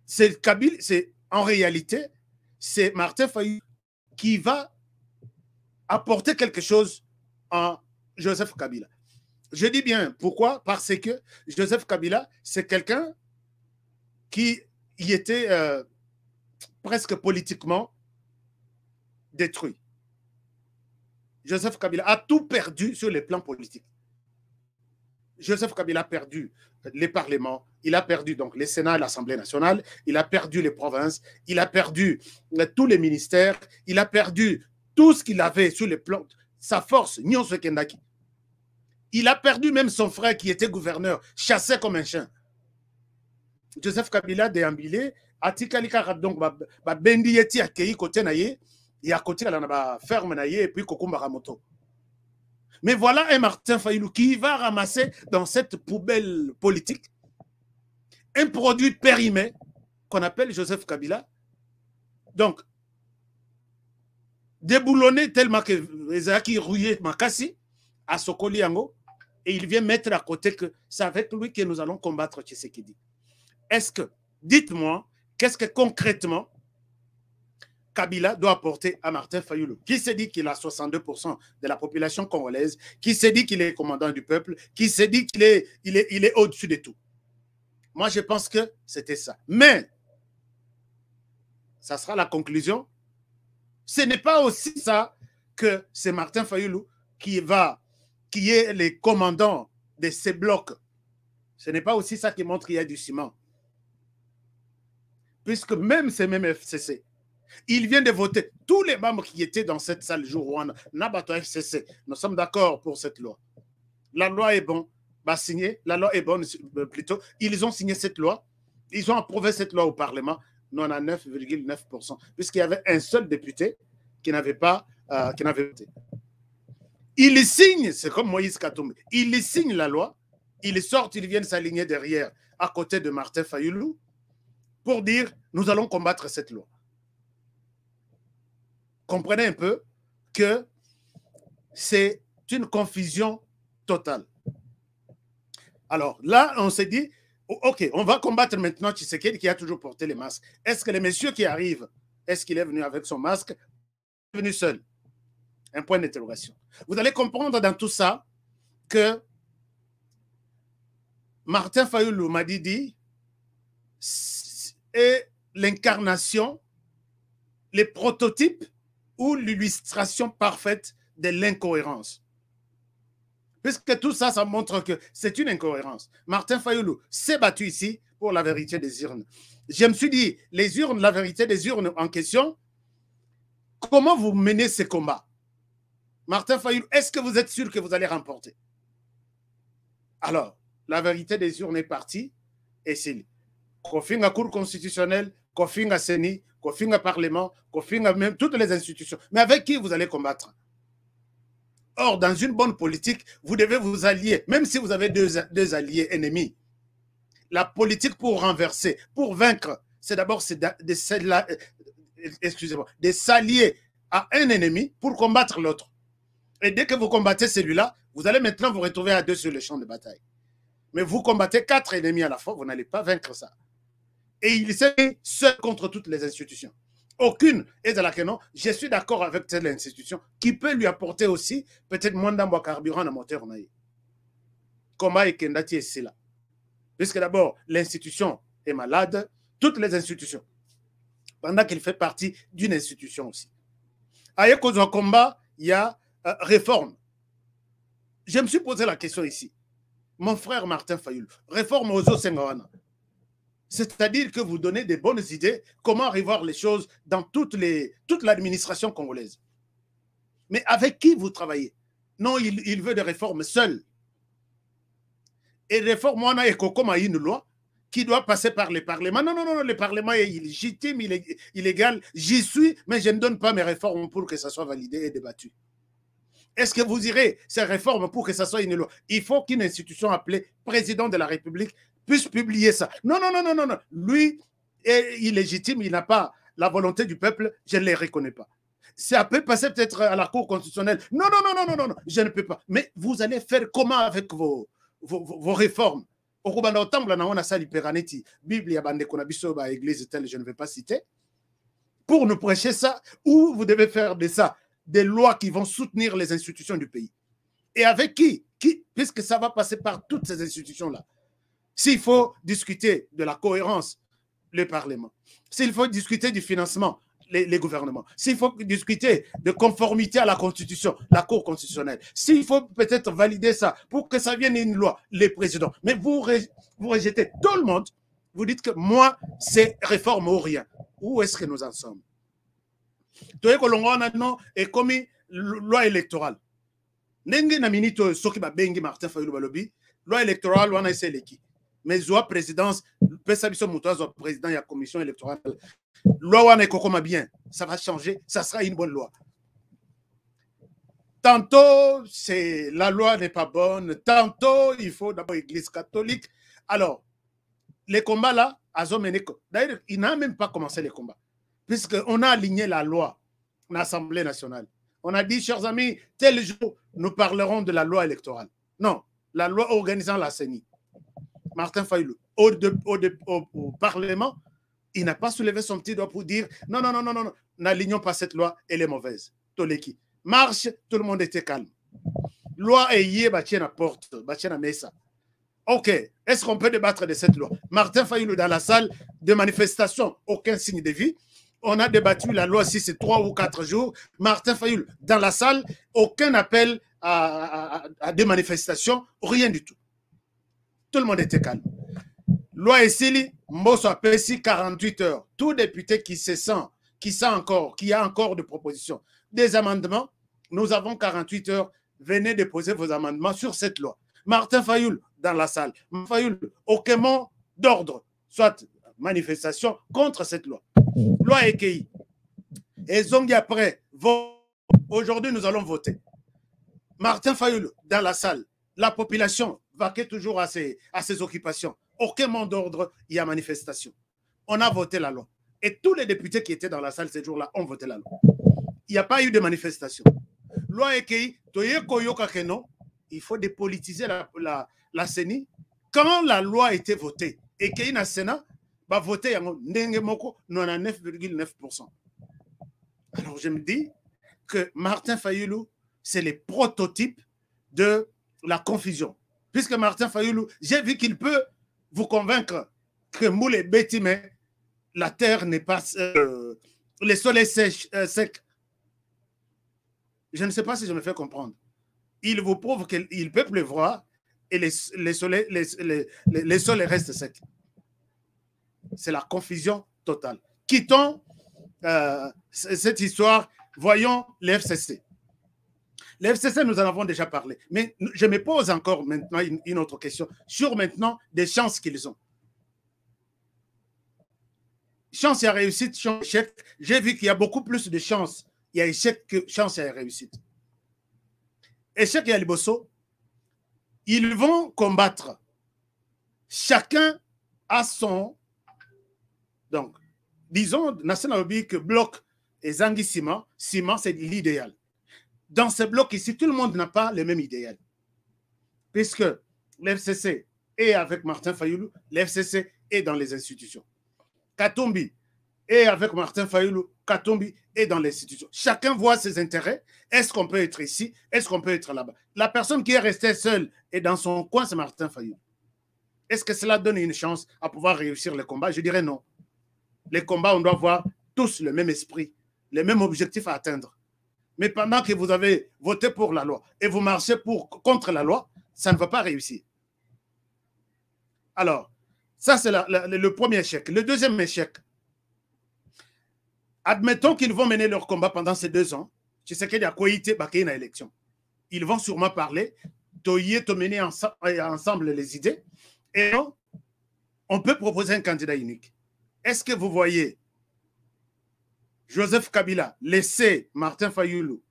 c'est Kabila, en réalité, c'est Martin Fayulu qui va apporter quelque chose en Joseph Kabila. Je dis bien pourquoi? Parce que Joseph Kabila, c'est quelqu'un qui y était presque politiquement détruit. Joseph Kabila a tout perdu sur les plans politiques. Joseph Kabila a perdu les parlements, il a perdu donc les Sénats et l'Assemblée nationale, il a perdu les provinces, il a perdu tous les ministères, il a perdu tout ce qu'il avait sur les plans, sa force, Nyonso Kendaki. Il a perdu même son frère qui était gouverneur, chassé comme un chien. Joseph Kabila déambulé, Atikalika donc Bendi Yeti Akei côté naye, et à côté la ferme naye et puis Kokumba Ramoto. Mais voilà un Martin Fayulu qui va ramasser dans cette poubelle politique un produit périmé qu'on appelle Joseph Kabila. Donc, déboulonné tellement que Ezaki rouillé Makassi à Sokoli Yango, et il vient mettre à côté que c'est avec lui que nous allons combattre Tshisekedi. Est-ce que, dites-moi, qu'est-ce que concrètement Kabila doit apporter à Martin Fayulu, qui se dit qu'il a 62% de la population congolaise, qui se dit qu'il est commandant du peuple, qui se dit qu'il est au-dessus de tout. Moi, je pense que c'était ça. Mais, ça sera la conclusion. Ce n'est pas aussi ça que c'est Martin Fayulu qui est le commandant de ces blocs. Ce n'est pas aussi ça qui montre qu'il y a du ciment. Puisque même ces mêmes FCC, Il vient de voter. Tous les membres qui étaient dans cette salle jour où on a FCC, nous sommes d'accord pour cette loi. La loi est bonne. Bah, signé. La loi est bonne plutôt. Ils ont signé cette loi. Ils ont approuvé cette loi au Parlement. 99,9%. Puisqu'il y avait un seul député qui n'avait pas voté. Ils signent, c'est comme Moïse Katumbi. Ils signent la loi. Ils sortent, ils viennent s'aligner derrière, à côté de Martin Fayulu, pour dire, nous allons combattre cette loi. Comprenez un peu que c'est une confusion totale. Alors là, on s'est dit, OK, on va combattre maintenant Tshisekedi qui a toujours porté les masques. Est-ce que le monsieur qui arrive, est-ce qu'il est venu avec son masque? Il est venu seul. Un point d'interrogation. Vous allez comprendre dans tout ça que Martin Fayulu m'a dit est l'incarnation, les prototypes ou l'illustration parfaite de l'incohérence. Puisque tout ça, ça montre que c'est une incohérence. Martin Fayulu s'est battu ici pour la vérité des urnes. Je me suis dit, les urnes, la vérité des urnes en question, comment vous menez ces combats? Martin Fayulu, est-ce que vous êtes sûr que vous allez remporter? Alors, la vérité des urnes est partie et c'est Kofinga Cour constitutionnelle, Kofinga Séni, Kofinga Parlement, Kofinga même toutes les institutions. Mais avec qui vous allez combattre? Or, dans une bonne politique, vous devez vous allier, même si vous avez deux alliés ennemis. La politique pour renverser, pour vaincre, c'est d'abord de s'allier à un ennemi pour combattre l'autre. Et dès que vous combattez celui-là, vous allez maintenant vous retrouver à deux sur le champ de bataille. Mais vous combattez 4 ennemis à la fois, vous n'allez pas vaincre ça. Et il s'est seul contre toutes les institutions. Aucune est de la que non. Je suis d'accord avec telle institution qui peut lui apporter aussi peut-être moins d'embois carburant à moteur. Comment est Kendati et c'est là? Puisque d'abord, l'institution est malade, toutes les institutions, pendant qu'il fait partie d'une institution aussi. À Ekozo combat, il y a réforme. Je me suis posé la question ici. Mon frère Martin Fayulu, réforme aux Sengawana. C'est-à-dire que vous donnez des bonnes idées, comment revoir les choses dans toute l'administration congolaise. Mais avec qui vous travaillez? Non, il veut des réformes seul. Et réforme, on a comme une loi qui doit passer par le Parlement. Non, non, non, le Parlement est illégitime, illégal. J'y suis, mais je ne donne pas mes réformes pour que ça soit validé et débattu. Est-ce que vous irez ces réformes pour que ça soit une loi? Il faut qu'une institution appelée président de la République puisse publier ça. Non, non, non, non, non, non. Lui est illégitime, il n'a pas la volonté du peuple, je ne les reconnais pas. Ça peut passer peut-être à la Cour constitutionnelle. Non, non, non, non, non, non, non, je ne peux pas. Mais vous allez faire comment avec vos réformes? Je ne vais pas citer. Pour nous prêcher ça, ou vous devez faire de ça des lois qui vont soutenir les institutions du pays. Et avec qui? Puisque ça va passer par toutes ces institutions-là. S'il faut discuter de la cohérence, le Parlement. S'il faut discuter du financement, les gouvernements. S'il faut discuter de conformité à la Constitution, la Cour constitutionnelle. S'il faut peut-être valider ça pour que ça vienne une loi, les présidents. Mais vous rejetez tout le monde. Vous dites que moi, c'est réforme ou rien. Où est-ce que nous en sommes? Et comme loi électorale. Nengi na minito soki ba bengi Martin Fayulu balobi, loi électorale wana eseleki. Mais loi présidence, pesa biso muto zo président ya commission électorale. Loi wana ekokoma bien, ça va changer, ça sera une bonne loi. Tantôt c'est la loi n'est pas bonne, tantôt il faut d'abord l'église catholique. Alors, les combats là, d'ailleurs, il n'a même pas commencé les combats. Puisqu'on a aligné la loi en Assemblée nationale. On a dit, chers amis, tel jour, nous parlerons de la loi électorale. Non, la loi organisant la CENI. Martin Fayulu, au Parlement, il n'a pas soulevé son petit doigt pour dire, non, non, non, non, non, n'alignons pas cette loi, elle est mauvaise. Toleki. Marche, tout le monde était calme. Loi est yé, bâtien à porte, bâtien à mesa. Ok, est-ce qu'on peut débattre de cette loi? Martin Fayulu dans la salle de manifestation, aucun signe de vie. On a débattu la loi si c'est 3 ou 4 jours. Martin Fayulu dans la salle, aucun appel à des manifestations, rien du tout. Tout le monde était calme. Loi Essili, Mbosso Apesi, 48 heures. Tout député qui se sent qui a encore de propositions, des amendements, nous avons 48 heures. Venez déposer vos amendements sur cette loi. Martin Fayoul dans la salle. Martin Fayoul, aucun mot d'ordre, soit manifestation contre cette loi. Loi EKI. Et Zongi après, aujourd'hui nous allons voter. Martin Fayoul dans la salle. La population vaquait toujours à ses occupations. Aucun mot d'ordre, il y a manifestation. On a voté la loi. Et tous les députés qui étaient dans la salle ces jours-là ont voté la loi. Il n'y a pas eu de manifestation. Loi EKI, il faut dépolitiser la CENI. Quand la loi a été votée, EKI na Sénat va voter 99,9%. Alors je me dis que Martin Fayoulou, c'est le prototype de la confusion. Puisque Martin Fayoulou, j'ai vu qu'il peut vous convaincre que moule et bêtis, mais la terre n'est pas... le sol est sec. Je ne sais pas si je me fais comprendre. Il vous prouve qu'il peut pleuvoir et les sols restent secs. C'est la confusion totale. Quittons cette histoire. Voyons l'FCC. L'FCC, nous en avons déjà parlé. Mais je me pose encore maintenant une autre question sur maintenant des chances qu'ils ont. Chance et réussite, chance et échec. J'ai vu qu'il y a beaucoup plus de chances. Il y a échec que chance et réussite. Échec et Alibosso, ils vont combattre. Chacun a son... Donc, disons, National Lobby que bloc et Zangui Ciment, c'est l'idéal. Dans ce bloc ici, tout le monde n'a pas le même idéal. Puisque l'FCC est avec Martin Fayoulou, l'FCC est dans les institutions. Katumbi est avec Martin Fayoulou, Katumbi est dans l'institution. Chacun voit ses intérêts. Est-ce qu'on peut être ici? Est-ce qu'on peut être là-bas? La personne qui est restée seule et dans son coin, c'est Martin Fayoulou. Est-ce que cela donne une chance à pouvoir réussir le combat? Je dirais non. Les combats, on doit avoir tous le même esprit, les mêmes objectifs à atteindre. Mais pendant que vous avez voté pour la loi et vous marchez contre la loi, ça ne va pas réussir. Alors, ça c'est le premier échec. Le deuxième échec, admettons qu'ils vont mener leur combat pendant ces 2 ans. Tu sais qu'il y a quoi une élection. Ils vont sûrement parler, mener ensemble les idées, et on peut proposer un candidat unique. Est-ce que vous voyez Joseph Kabila laisser Martin Fayoulou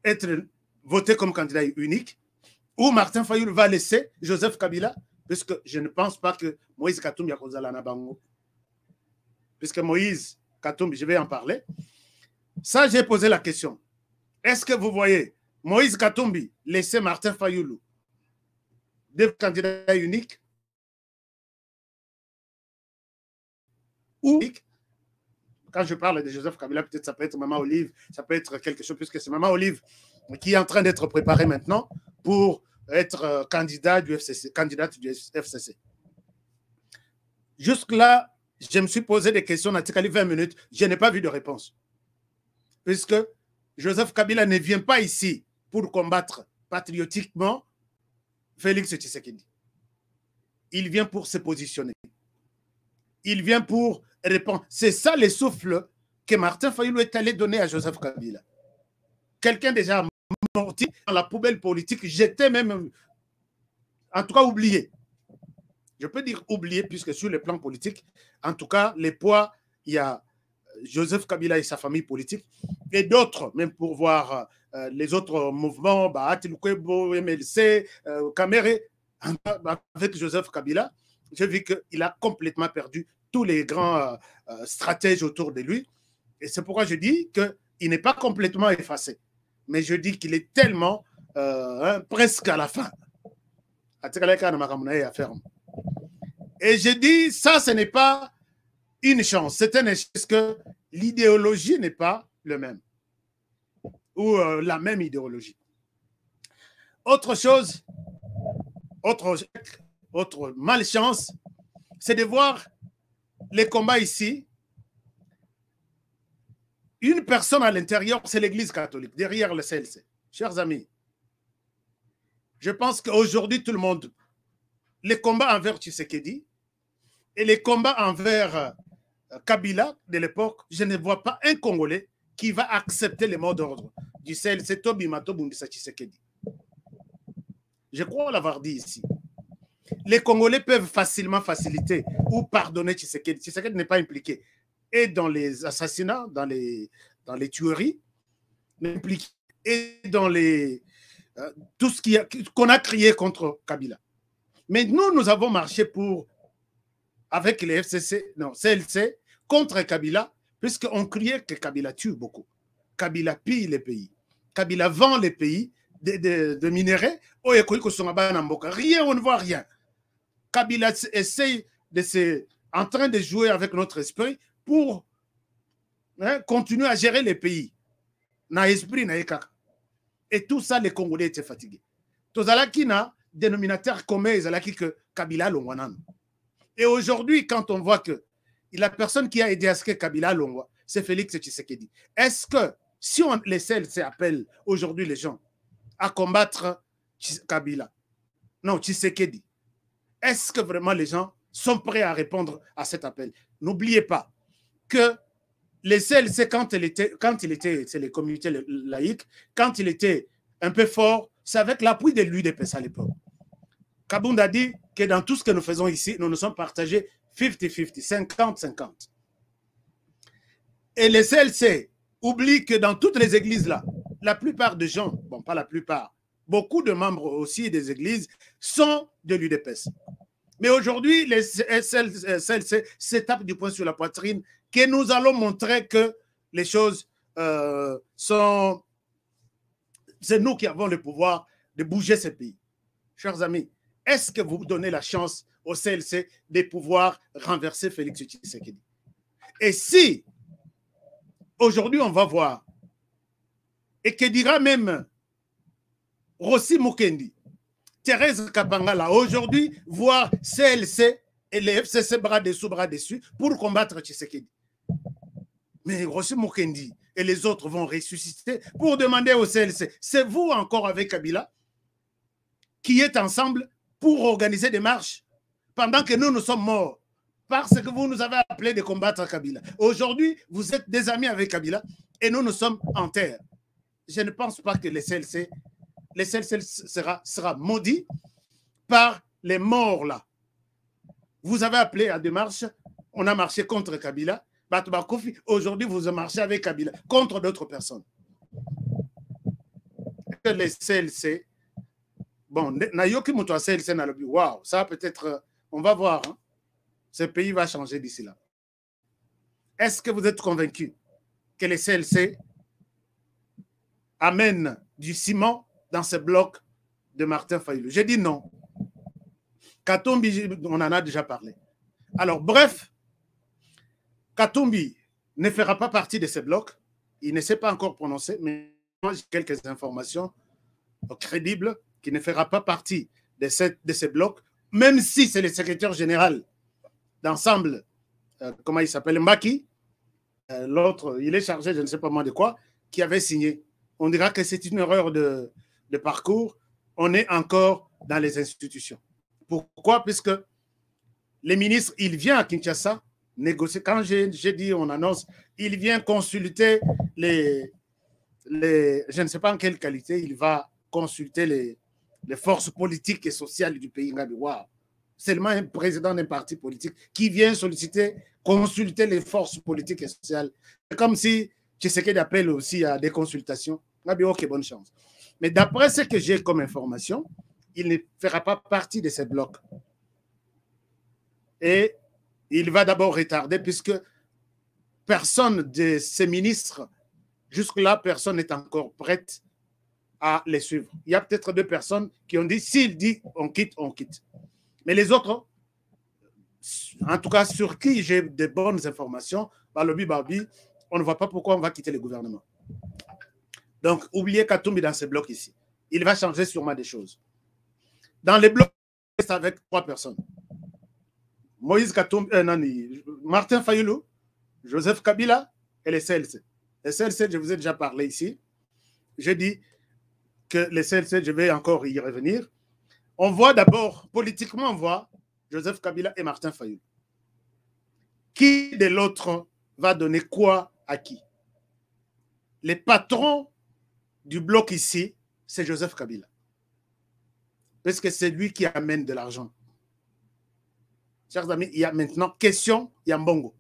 être voté comme candidat unique, ou Martin Fayoulou va laisser Joseph Kabila, puisque je ne pense pas que Moïse Katumbi a causé la Nabango. Puisque Moïse Katumbi, je vais en parler. Ça, j'ai posé la question. Est-ce que vous voyez Moïse Katumbi laisser Martin Fayoulou des candidats uniques, ou quand je parle de Joseph Kabila, peut-être ça peut être Maman Olive, ça peut être quelque chose, puisque c'est Maman Olive qui est en train d'être préparée maintenant pour être candidate du FCC. Jusque-là, je me suis posé des questions, on a 20 minutes, je n'ai pas vu de réponse. Puisque Joseph Kabila ne vient pas ici pour combattre patriotiquement Félix Tshisekedi. Il vient pour se positionner. Il vient pour répondre. C'est ça le souffle que Martin Fayoulou est allé donner à Joseph Kabila. Quelqu'un déjà morti dans la poubelle politique, j'étais même, en tout cas, oublié. Je peux dire oublié, puisque sur le plan politique, en tout cas, les poids, il y a Joseph Kabila et sa famille politique, et d'autres, même pour voir les autres mouvements, Atiloukwebo, MLC, Kamere, avec Joseph Kabila, j'ai vu qu'il a complètement perdu tous les grands stratèges autour de lui. Et c'est pourquoi je dis qu'il n'est pas complètement effacé. Mais je dis qu'il est tellement presque à la fin. Et je dis, ça, ce n'est pas une chance. C'est un échec parce que l'idéologie n'est pas le même. Ou la même idéologie. Autre chose, autre malchance, c'est de voir les combats ici. Une personne à l'intérieur, c'est l'Église catholique, derrière le CLC. Chers amis, je pense qu'aujourd'hui, tout le monde, les combats envers Tshisekedi et les combats envers Kabila de l'époque, je ne vois pas un Congolais qui va accepter les mots d'ordre du CLC Tobimato Bundisa Tshisekedi. Je crois l'avoir dit ici. Les Congolais peuvent facilement faciliter ou pardonner Tshisekedi. Tshisekedi n'est pas impliqué. Et dans les assassinats, dans les tueries, impliqué, et dans tout ce qu'on a crié contre Kabila. Mais nous avons marché avec les CLC, contre Kabila, puisqu'on criait que Kabila tue beaucoup. Kabila pille les pays. Kabila vend les pays de minerais. Rien, on ne voit rien. Kabila essaye en train de jouer avec notre esprit pour continuer à gérer les pays. Na esprit, na ekaka. Et tout ça, les Congolais étaient fatigués. Tozalaki na dénominateur commun, Zalaki que Kabila Longwanan. Et aujourd'hui, quand on voit que la personne qui a aidé à ce que Kabila Longwa, c'est Félix Tshisekedi. Est-ce que si les CLC appellent aujourd'hui les gens à combattre Kabila, non, Tshisekedi, est-ce que vraiment les gens sont prêts à répondre à cet appel? N'oubliez pas que les CLC, quand il était, c'est les communautés laïques, quand il était un peu fort, c'est avec l'appui de l'UDPS à l'époque. Kabound a dit que dans tout ce que nous faisons ici, nous nous sommes partagés 50-50, 50-50. Et les CLC oublient que dans toutes les églises là, la plupart des gens, bon pas la plupart, beaucoup de membres aussi des églises sont de l'UDPS. Mais aujourd'hui, les CLC se tapent du poing sur la poitrine que nous allons montrer que les choses sont... C'est nous qui avons le pouvoir de bouger ce pays. Chers amis, est-ce que vous donnez la chance au CLC de pouvoir renverser Félix Tshisekedi? Et si, aujourd'hui, on va voir, et que dira même Rossi Mukendi, Thérèse Kapangala, aujourd'hui, voir CLC et les FCC bras dessus pour combattre Tshisekedi. Mais Rossi Mukendi et les autres vont ressusciter pour demander au CLC, c'est vous encore avec Kabila qui êtes ensemble pour organiser des marches pendant que nous sommes morts parce que vous nous avez appelé de combattre Kabila. Aujourd'hui, vous êtes des amis avec Kabila et nous sommes en terre. Je ne pense pas que les CLC sera maudit par les morts là. Vous avez appelé à des marches, on a marché contre Kabila. Aujourd'hui, vous marchez avec Kabila contre d'autres personnes. Les CLC, bon, Nayoki Moutoua CLC n'a le but. Waouh, ça peut-être, on va voir. Hein. Ce pays va changer d'ici là. Est-ce que vous êtes convaincus que les CLC amènent du ciment dans ce bloc de Martin Fayulu? J'ai dit non. Katumbi, on en a déjà parlé. Alors, bref, Katumbi ne fera pas partie de ces blocs. Il ne s'est pas encore prononcé, mais moi, j'ai quelques informations crédibles qui ne fera pas partie de ces blocs, même si c'est le secrétaire général d'ensemble, comment il s'appelle, Mbaki, l'autre, il est chargé, je ne sais pas moi de quoi, qui avait signé. On dira que c'est une erreur de parcours. On est encore dans les institutions. Pourquoi? Puisque les ministres, il vient à Kinshasa négocier. Quand j'ai dit, on annonce, il vient consulter je ne sais pas en quelle qualité, il va consulter les forces politiques et sociales du pays. Wow. Seulement un président d'un parti politique qui vient consulter les forces politiques et sociales. C'est comme si Tshisekedi appelle aussi à des consultations. Ok, bonne chance. Mais d'après ce que j'ai comme information, il ne fera pas partie de ces blocs. Et il va d'abord retarder puisque personne de ces ministres, jusque-là, personne n'est encore prête à les suivre. Il y a peut-être 2 personnes qui ont dit, s'il dit on quitte, on quitte. Mais les autres, en tout cas sur qui j'ai de bonnes informations, Balobi Babi, on ne voit pas pourquoi on va quitter le gouvernement. Donc, oubliez Katumbi dans ces blocs ici. Il va changer sûrement des choses. Dans les blocs, c'est avec 3 personnes. Moïse Katumbi, Martin Fayulu, Joseph Kabila et les CLC. Les CLC, je vous ai déjà parlé ici. J'ai dit que les CLC, je vais encore y revenir. On voit d'abord, politiquement, on voit Joseph Kabila et Martin Fayulu. qui de l'autre va donner quoi à qui? Les patrons du bloc ici, c'est Joseph Kabila. Parce que c'est lui qui amène de l'argent. Chers amis, il y a maintenant question, il y a Mbongo.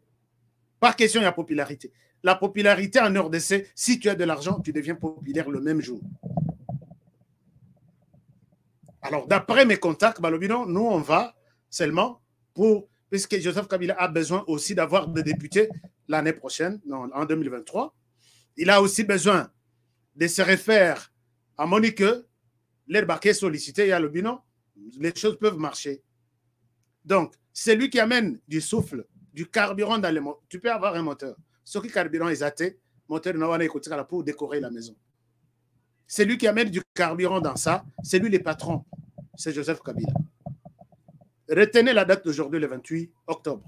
Pas question, il y a popularité. La popularité en RDC, si tu as de l'argent, tu deviens populaire le même jour. Alors, d'après mes contacts, Balobino, nous, on va seulement pour, puisque Joseph Kabila a besoin aussi d'avoir des députés l'année prochaine, non, en 2023. Il a aussi besoin de se référer à Monique, l'air baquet sollicité, il y a le bilan, les choses peuvent marcher. Donc, c'est lui qui amène du souffle, du carburant dans les moteurs. Tu peux avoir un moteur. Ce qui carburant est athée, moteur pour décorer la maison. C'est lui qui amène du carburant dans ça. C'est lui les patrons. C'est Joseph Kabila. Retenez la date d'aujourd'hui, le 28 octobre.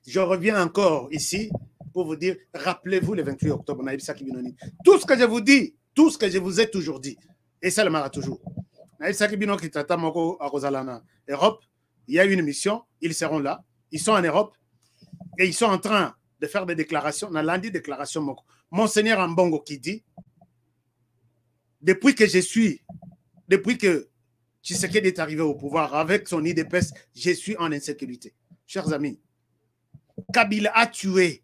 Je reviens encore ici pour vous dire, rappelez-vous le 28 octobre. Tout ce que je vous dis, tout ce que je vous ai toujours dit, et ça le mara toujours. Europe, il y a une mission, ils seront là, ils sont en Europe et ils sont en train de faire des déclarations. On a lundi déclaration. Monseigneur Mbongo qui dit, depuis que Tshisekedi est arrivé au pouvoir avec son IDPS, je suis en insécurité. Chers amis, Kabila a tué,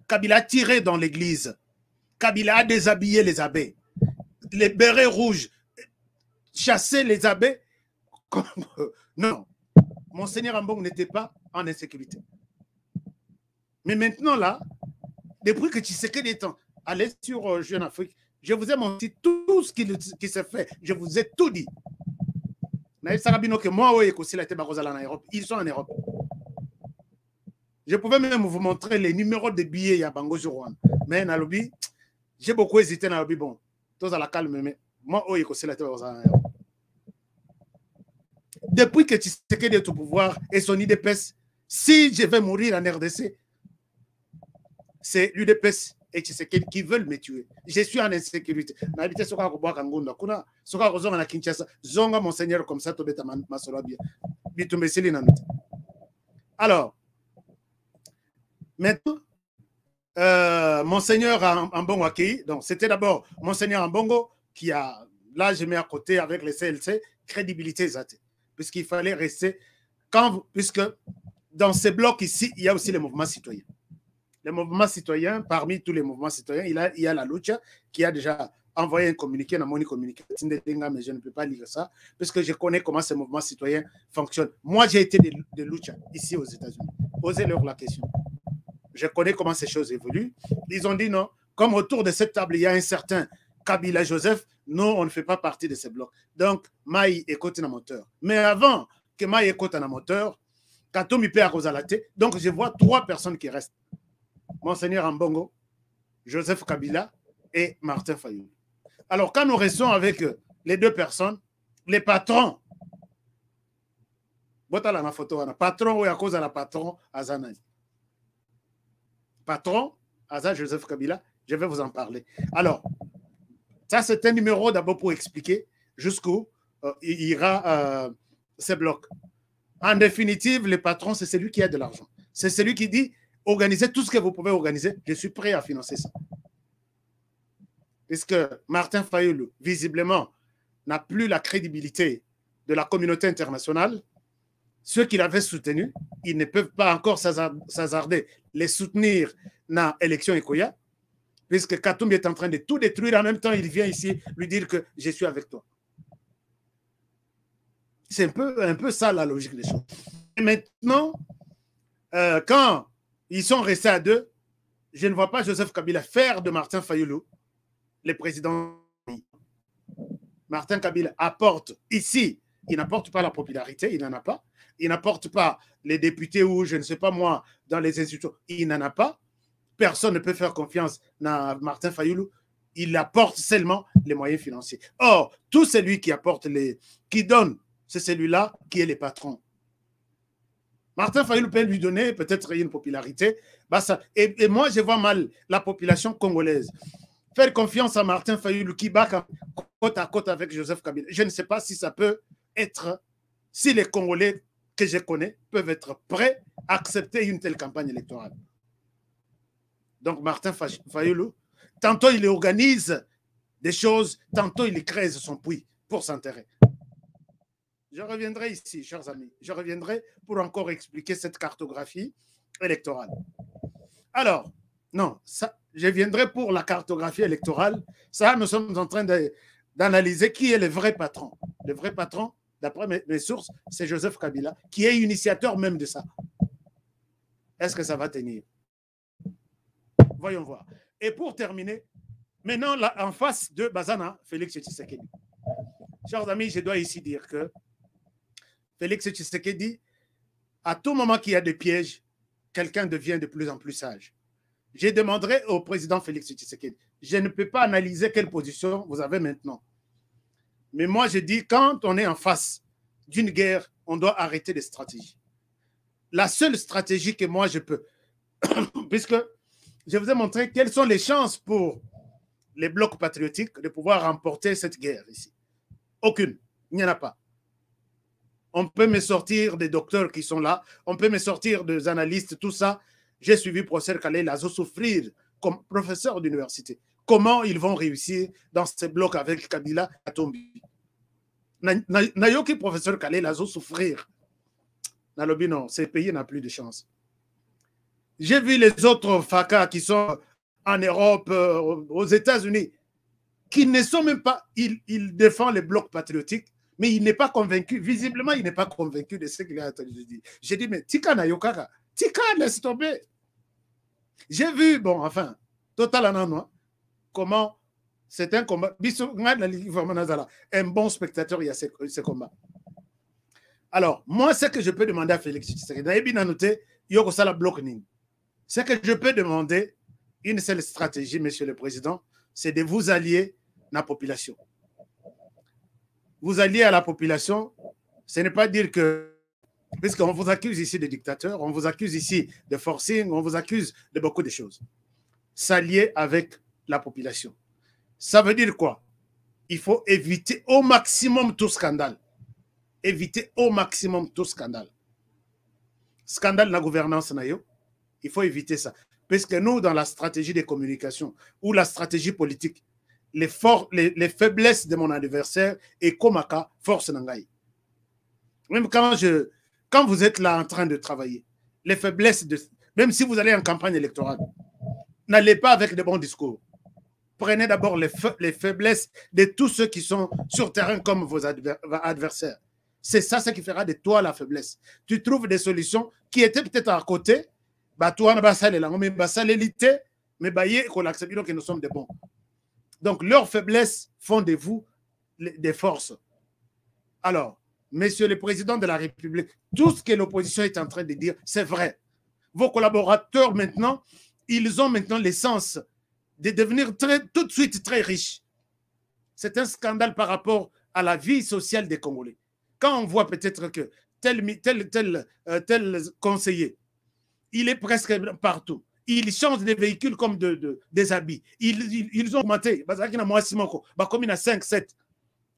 Kabila a tiré dans l'église, Kabila a déshabillé les abbés, les bérets rouges, chassé les abbés. Non, Monseigneur Mbongo n'était pas en insécurité. Mais maintenant, là, depuis que Tshisekedi est allé sur Jeune Afrique, je vous ai montré tout ce qui s'est fait. Je vous ai tout dit. Ils sont en Europe. Je pouvais même vous montrer les numéros de billets à Bango Jorouane. Mais Nalobi, j'ai beaucoup hésité. Nalobi, bon, tous à la calme, mais moi, depuis que Tshisekedi est au pouvoir et son IDPS, si je vais mourir en RDC, c'est l'UDPS et Tshisekedi qui veulent me tuer. Je suis en insécurité. Alors, maintenant, Monseigneur Mbongo accueilli. Donc, c'était d'abord Monseigneur Mbongo qui a, là, je mets à côté avec les CLC, crédibilité exatée. Puisqu'il fallait rester, puisque dans ces blocs ici, il y a aussi les mouvements citoyens. Les mouvements citoyens, parmi tous les mouvements citoyens, il y a la Lucha qui a déjà envoyé un communiqué, mais je ne peux pas lire ça, parce que je connais comment ces mouvements citoyens fonctionnent. Moi, j'ai été de Lucha ici aux États-Unis. Posez-leur la question. Je connais comment ces choses évoluent. Ils ont dit non, comme autour de cette table, il y a un certain Kabila Joseph, nous, on ne fait pas partie de ces blocs. Donc, Maï écoute un moteur. Mais avant que Maï écoute un moteur, Katomi Pe a Rosalate, donc je vois 3 personnes qui restent. Monseigneur Mbongo, Joseph Kabila et Martin Fayoulou. Alors, quand nous restons avec les 2 personnes, les patrons, la photo, patron ou à cause de la patron Azanani. Patron, Azan Joseph Kabila, je vais vous en parler. Alors, ça c'est un numéro d'abord pour expliquer jusqu'où il ira ces blocs. En définitive, le patron, c'est celui qui a de l'argent. C'est celui qui dit, organisez tout ce que vous pouvez organiser, je suis prêt à financer ça. Puisque Martin Fayoulou, visiblement, n'a plus la crédibilité de la communauté internationale, ceux qui l'avaient soutenu, ils ne peuvent pas encore s'hasarder, les soutenir dans l'élection Ekoya, puisque Katoum est en train de tout détruire, en même temps, il vient ici lui dire que je suis avec toi. C'est un peu ça la logique des choses. Et maintenant, quand ils sont restés à 2, je ne vois pas Joseph Kabila faire de Martin Fayoulou le président. Martin Kabila apporte ici, il n'apporte pas la popularité, il n'en a pas. Il n'apporte pas les députés ou je ne sais pas moi, dans les institutions, il n'en a pas. Personne ne peut faire confiance à Martin Fayoulou. Il apporte seulement les moyens financiers. Or, tout celui qui apporte qui donne, c'est celui-là qui est le patron. Martin Fayoulou peut lui donner peut-être une popularité. Bah ça, et moi, je vois mal la population congolaise faire confiance à Martin Fayoulou qui bat côte à côte avec Joseph Kabila. Je ne sais pas si ça peut être, si les Congolais que je connais peuvent être prêts à accepter une telle campagne électorale. Donc Martin Fayulu, tantôt il organise des choses, tantôt il creuse son puits pour s'enterrer. Je reviendrai ici, chers amis. Je reviendrai pour encore expliquer cette cartographie électorale. Alors, non, ça, je viendrai pour la cartographie électorale. Ça, nous sommes en train d'analyser qui est le vrai patron. Le vrai patron, d'après mes sources, c'est Joseph Kabila, qui est initiateur même de ça. Est-ce que ça va tenir? Voyons voir. Et pour terminer, maintenant, là, en face de Bazana, Félix Tshisekedi. Chers amis, je dois ici dire que Félix Tshisekedi, à tout moment qu'il y a des pièges, quelqu'un devient de plus en plus sage. Je demanderai au président Félix Tshisekedi, je ne peux pas analyser quelle position vous avez maintenant. Mais moi, je dis, quand on est en face d'une guerre, on doit arrêter les stratégies. La seule stratégie que moi, je peux, puisque je vous ai montré quelles sont les chances pour les blocs patriotiques de pouvoir remporter cette guerre ici. Aucune, il n'y en a pas. On peut me sortir des docteurs qui sont là, on peut me sortir des analystes, tout ça. J'ai suivi professeur Kale Lazo souffrir comme professeur d'université. Comment ils vont réussir dans ces blocs avec Kabila à Tombi? Nayoki professeur Kale Lazo souffrir. Nalobi non, ces pays n'ont plus de chance. J'ai vu les autres FACA qui sont en Europe, aux États-Unis, qui ne sont même pas, ils défendent les blocs patriotiques, mais il n'est pas convaincu, visiblement, il n'est pas convaincu de ce qu'il a entendu dire. J'ai dit, mais Tika Nayokaka, Tika, laisse tomber. J'ai vu, bon, enfin, total ananois, comment c'est un combat. Un bon spectateur, il y a ce combat. Alors, moi, ce que je peux demander à Félix Tshisekedi, ce que je peux demander, une seule stratégie, Monsieur le Président, c'est de vous allier à la population. Vous alliez à la population, ce n'est pas dire que, puisqu'on vous accuse ici de dictateur, on vous accuse ici de forcing, on vous accuse de beaucoup de choses. S'allier avec la population. Ça veut dire quoi? Il faut éviter au maximum tout scandale. Éviter au maximum tout scandale. Scandale de la gouvernance, il faut éviter ça. Parce que nous, dans la stratégie de communication ou la stratégie politique, les faiblesses de mon adversaire et Komaka, force Nangaï. Même quand vous êtes là en train de travailler, les faiblesses, même si vous allez en campagne électorale, n'allez pas avec de bons discours. Prenez d'abord les faiblesses de tous ceux qui sont sur terrain comme vos adversaires. C'est ça ce qui fera de toi la faiblesse. Tu trouves des solutions qui étaient peut-être à côté, bah toi, on va saler là, mais l'élité, mais bah qu'on accepte que nous sommes des bons. Donc, leurs faiblesses font de vous des forces. Alors, Monsieur le Président de la République, tout ce que l'opposition est en train de dire, c'est vrai. Vos collaborateurs, maintenant, ils ont maintenant l'essence de devenir tout de suite très riches. C'est un scandale par rapport à la vie sociale des Congolais. Quand on voit peut-être que tel conseiller, il est presque partout. Ils changent des véhicules comme des habits. Ils ont augmenté. Comme il y a 5, 7.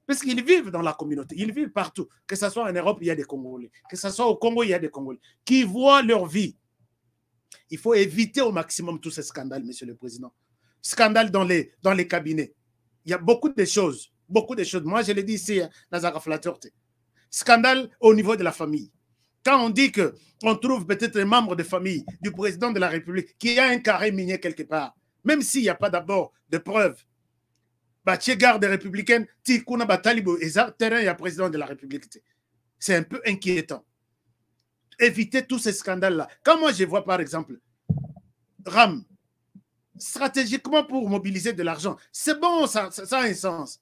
Parce qu'ils vivent dans la communauté. Ils vivent partout. Que ce soit en Europe, il y a des Congolais. Que ce soit au Congo, il y a des Congolais qui voient leur vie. Il faut éviter au maximum tous ces scandales, Monsieur le Président. Scandales dans les cabinets. Il y a beaucoup de choses. Beaucoup de choses. Moi, je l'ai dit ici, Nazara Flatorte. Scandale au niveau de la famille. Quand on dit qu'on trouve peut-être un membre de famille du président de la République qui a un carré minier quelque part, même s'il n'y a pas d'abord de preuves, tu gardes républicaine, tu kuna batalibo et ça, terrain, il y a président de la République. C'est un peu inquiétant. Évitez tous ces scandales-là. Quand moi je vois par exemple RAM, stratégiquement pour mobiliser de l'argent, c'est bon, ça a un sens.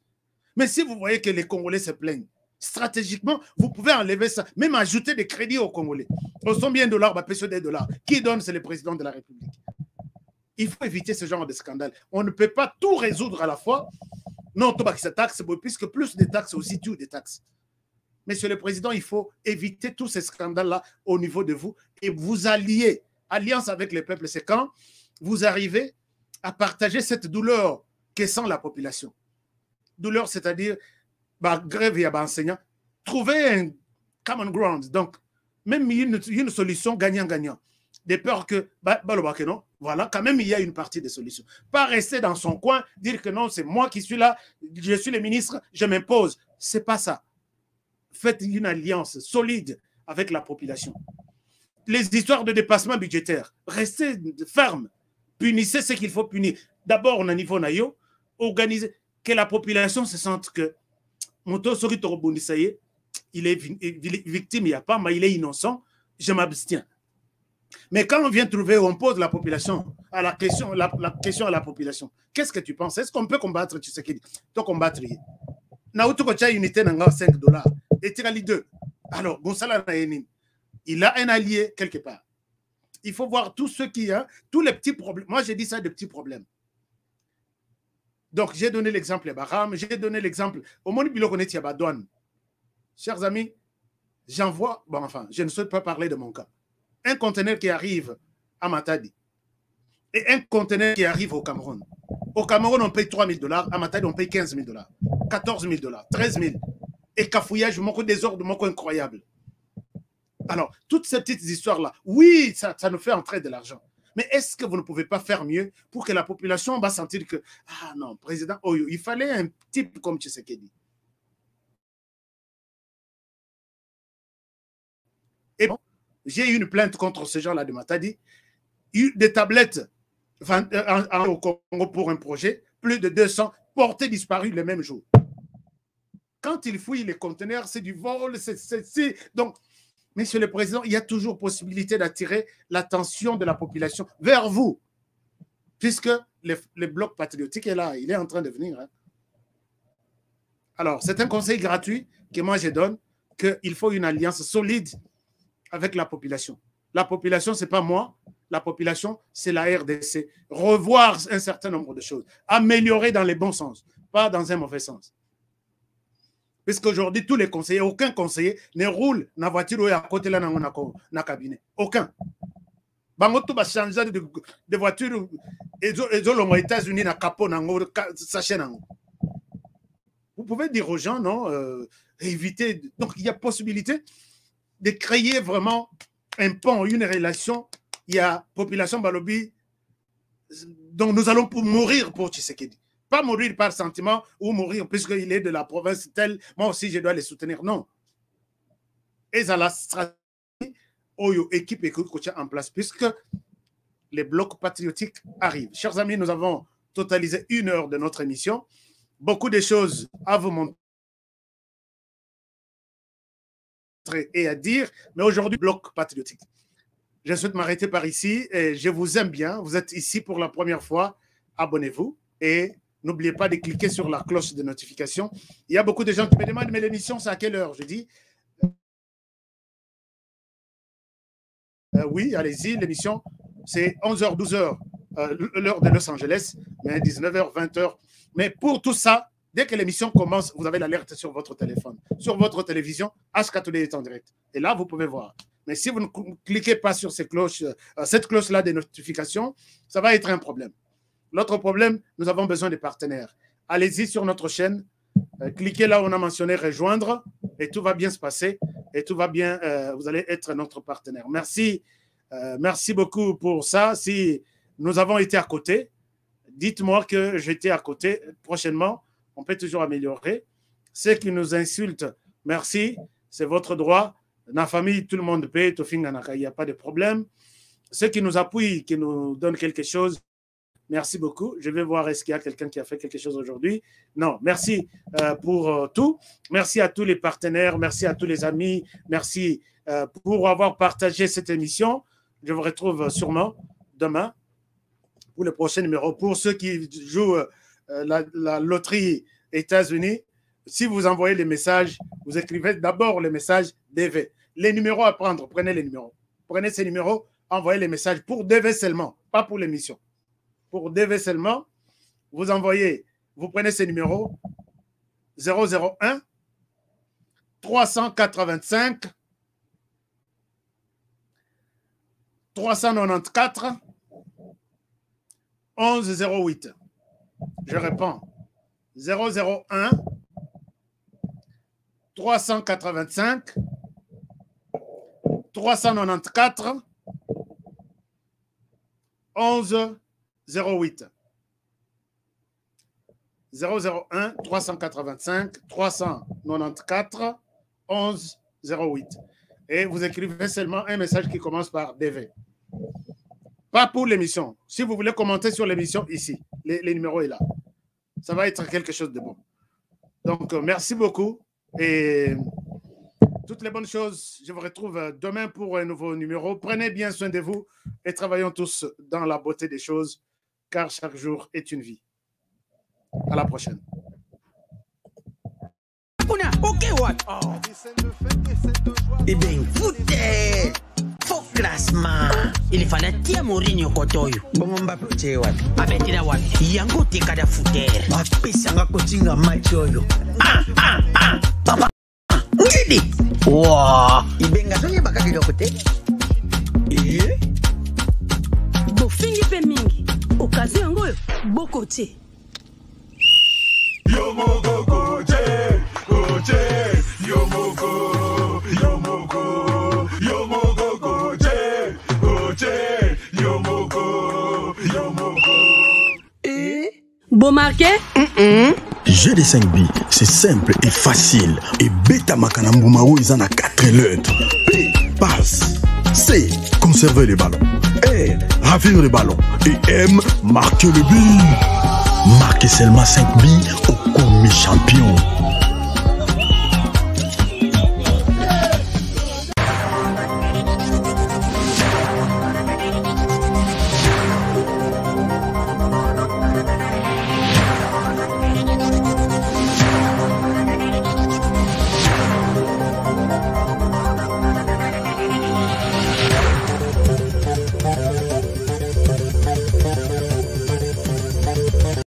Mais si vous voyez que les Congolais se plaignent, stratégiquement, vous pouvez enlever ça, même ajouter des crédits aux Congolais. Combien de dollars, des dollars. Qui donne? C'est le président de la République. Il faut éviter ce genre de scandale. On ne peut pas tout résoudre à la fois. Non, c'est taxe, puisque plus de taxes aussi tuent des taxes. Monsieur le Président, il faut éviter tous ces scandales-là au niveau de vous et vous allier. Alliance avec les peuples, c'est quand vous arrivez à partager cette douleur que sent la population. Douleur, c'est-à-dire grève et enseignant. Trouver un common ground. Donc, même une solution gagnant-gagnant. De peur que, non, voilà, quand même, il y a une partie des solutions. Pas rester dans son coin, dire que non, c'est moi qui suis là, je suis le ministre, je m'impose. C'est pas ça. Faites une alliance solide avec la population. Les histoires de dépassement budgétaire, restez ferme, punissez ce qu'il faut punir. D'abord, au niveau naïo, organisez, que la population se sente que il est victime, il n'y a pas, mais il est innocent, je m'abstiens. Mais quand on vient trouver, on pose la population à la question à la population. Qu'est-ce que tu penses? Est-ce qu'on peut combattre Tshisekedi? Tu combattre. Naoutou Kocha unité n'a 5 $. Et Tirali 2. Alors, Gonzala Nayenin, il a un allié quelque part. Il faut voir tous ceux qui ont, tous les petits problèmes. Moi, j'ai dit ça de petits problèmes. Donc, j'ai donné l'exemple à Baram, j'ai donné l'exemple au Moni Bilokonet Yabadouane. Chers amis, j'envoie, bon, enfin, je ne souhaite pas parler de mon cas. Un conteneur qui arrive à Matadi et un conteneur qui arrive au Cameroun. Au Cameroun, on paye 3 000 $. À Matadi, on paye 15 000 $, 14 000 $, 13 000. Et cafouillage, mon désordre, mon incroyable. Alors, toutes ces petites histoires-là, oui, ça nous fait entrer de l'argent. Mais est-ce que vous ne pouvez pas faire mieux pour que la population va sentir que, ah non, président Oyo, il fallait un type comme Tshisekedi. Et bon, j'ai eu une plainte contre ce genre-là de Matadi. Eu des tablettes au Congo pour un projet, plus de 200 portées disparues le même jour. Quand ils fouillent les conteneurs, c'est du vol, c'est... Donc, Monsieur le Président, il y a toujours possibilité d'attirer l'attention de la population vers vous, puisque le bloc patriotique est là, il est en train de venir. Hein. Alors, c'est un conseil gratuit que moi je donne, qu'il faut une alliance solide avec la population. La population, ce n'est pas moi, la population, c'est la RDC. Revoir un certain nombre de choses, améliorer dans les bons sens, pas dans un mauvais sens. Puisqu'aujourd'hui, tous les conseillers, aucun conseiller ne roule dans la voiture ou à côté là dans le cabinet. Aucun. Bango tout va changer de voiture et aux États-Unis dans le capot, sachet. Vous pouvez dire aux gens, non, éviter. Donc, il y a possibilité de créer vraiment un pont, une relation. Il y a population Balobi, donc nous allons mourir pour Tshisekedi. Pas mourir par sentiment ou mourir puisqu'il est de la province telle, moi aussi je dois les soutenir. Non. Et ça la stratégie, équipe et coach en place puisque les blocs patriotiques arrivent. Chers amis, nous avons totalisé 1 heure de notre émission. Beaucoup de choses à vous montrer et à dire, mais aujourd'hui, bloc patriotique. Je souhaite m'arrêter par ici et je vous aime bien. Vous êtes ici pour la première fois. Abonnez-vous et n'oubliez pas de cliquer sur la cloche de notification. Il y a beaucoup de gens qui me demandent, mais l'émission, c'est à quelle heure? Je dis, oui, allez-y, l'émission, c'est 11h, 12h, l'heure de Los Angeles, mais 19h, 20h. Mais pour tout ça, dès que l'émission commence, vous avez l'alerte sur votre téléphone, sur votre télévision, H4 est en direct. Et là, vous pouvez voir. Mais si vous ne cliquez pas sur cette cloche-là de notification, ça va être un problème. L'autre problème, nous avons besoin de partenaires. Allez-y sur notre chaîne, cliquez là où on a mentionné rejoindre et tout va bien se passer et tout va bien, vous allez être notre partenaire. Merci, merci beaucoup pour ça. Si nous avons été à côté, dites-moi que j'étais à côté. Prochainement, on peut toujours améliorer. Ceux qui nous insultent, merci, c'est votre droit. Dans la famille, tout le monde paie, il n'y a pas de problème. Ceux qui nous appuient, qui nous donnent quelque chose, merci beaucoup. Je vais voir est-ce qu'il y a quelqu'un qui a fait quelque chose aujourd'hui. Non, merci pour tout. Merci à tous les partenaires, merci à tous les amis, merci pour avoir partagé cette émission. Je vous retrouve sûrement demain pour le prochain numéro. Pour ceux qui jouent la loterie États-Unis, si vous envoyez les messages, vous écrivez d'abord le message DV. Les numéros à prendre, prenez les numéros. Prenez ces numéros, envoyez les messages pour DV seulement, pas pour l'émission. Pour DV seulement, vous envoyez, vous prenez ces numéros 001 385 394 1108. Je réponds 001 385 394 11 08. 001 385 394 11 08. Et vous écrivez seulement un message qui commence par DV. Pas pour l'émission. Si vous voulez commenter sur l'émission, ici, les numéros est là. Ça va être quelque chose de bon. Donc, merci beaucoup. Et toutes les bonnes choses, je vous retrouve demain pour un nouveau numéro. Prenez bien soin de vous et travaillons tous dans la beauté des choses, car chaque jour est une vie. À la prochaine. Eh bien, foutez! Faux classement. Il fallait tirer Mourinho Kotoyo. Bon, on va pleurer. Abetira wapi. Yango tika da fouter. Apesanga kochinga machoyo. Papa. Ngidi. Wow. Ibenga sonye bakaki dokote. Bofingi pe mingi. Okazi yango bokote. Yomoko goje, goje, yomoko, yomoko, yomoko goje, goje, yomoko, yomoko. Bon marqué? GD5B, c'est simple et facile. Et Beta Makanambumaro, ils en a 4 lettres. P, passe. C, conserver les ballons. R, ravir les ballons. Et M, marquer le but. Marquez seulement 5 billes au commis champion.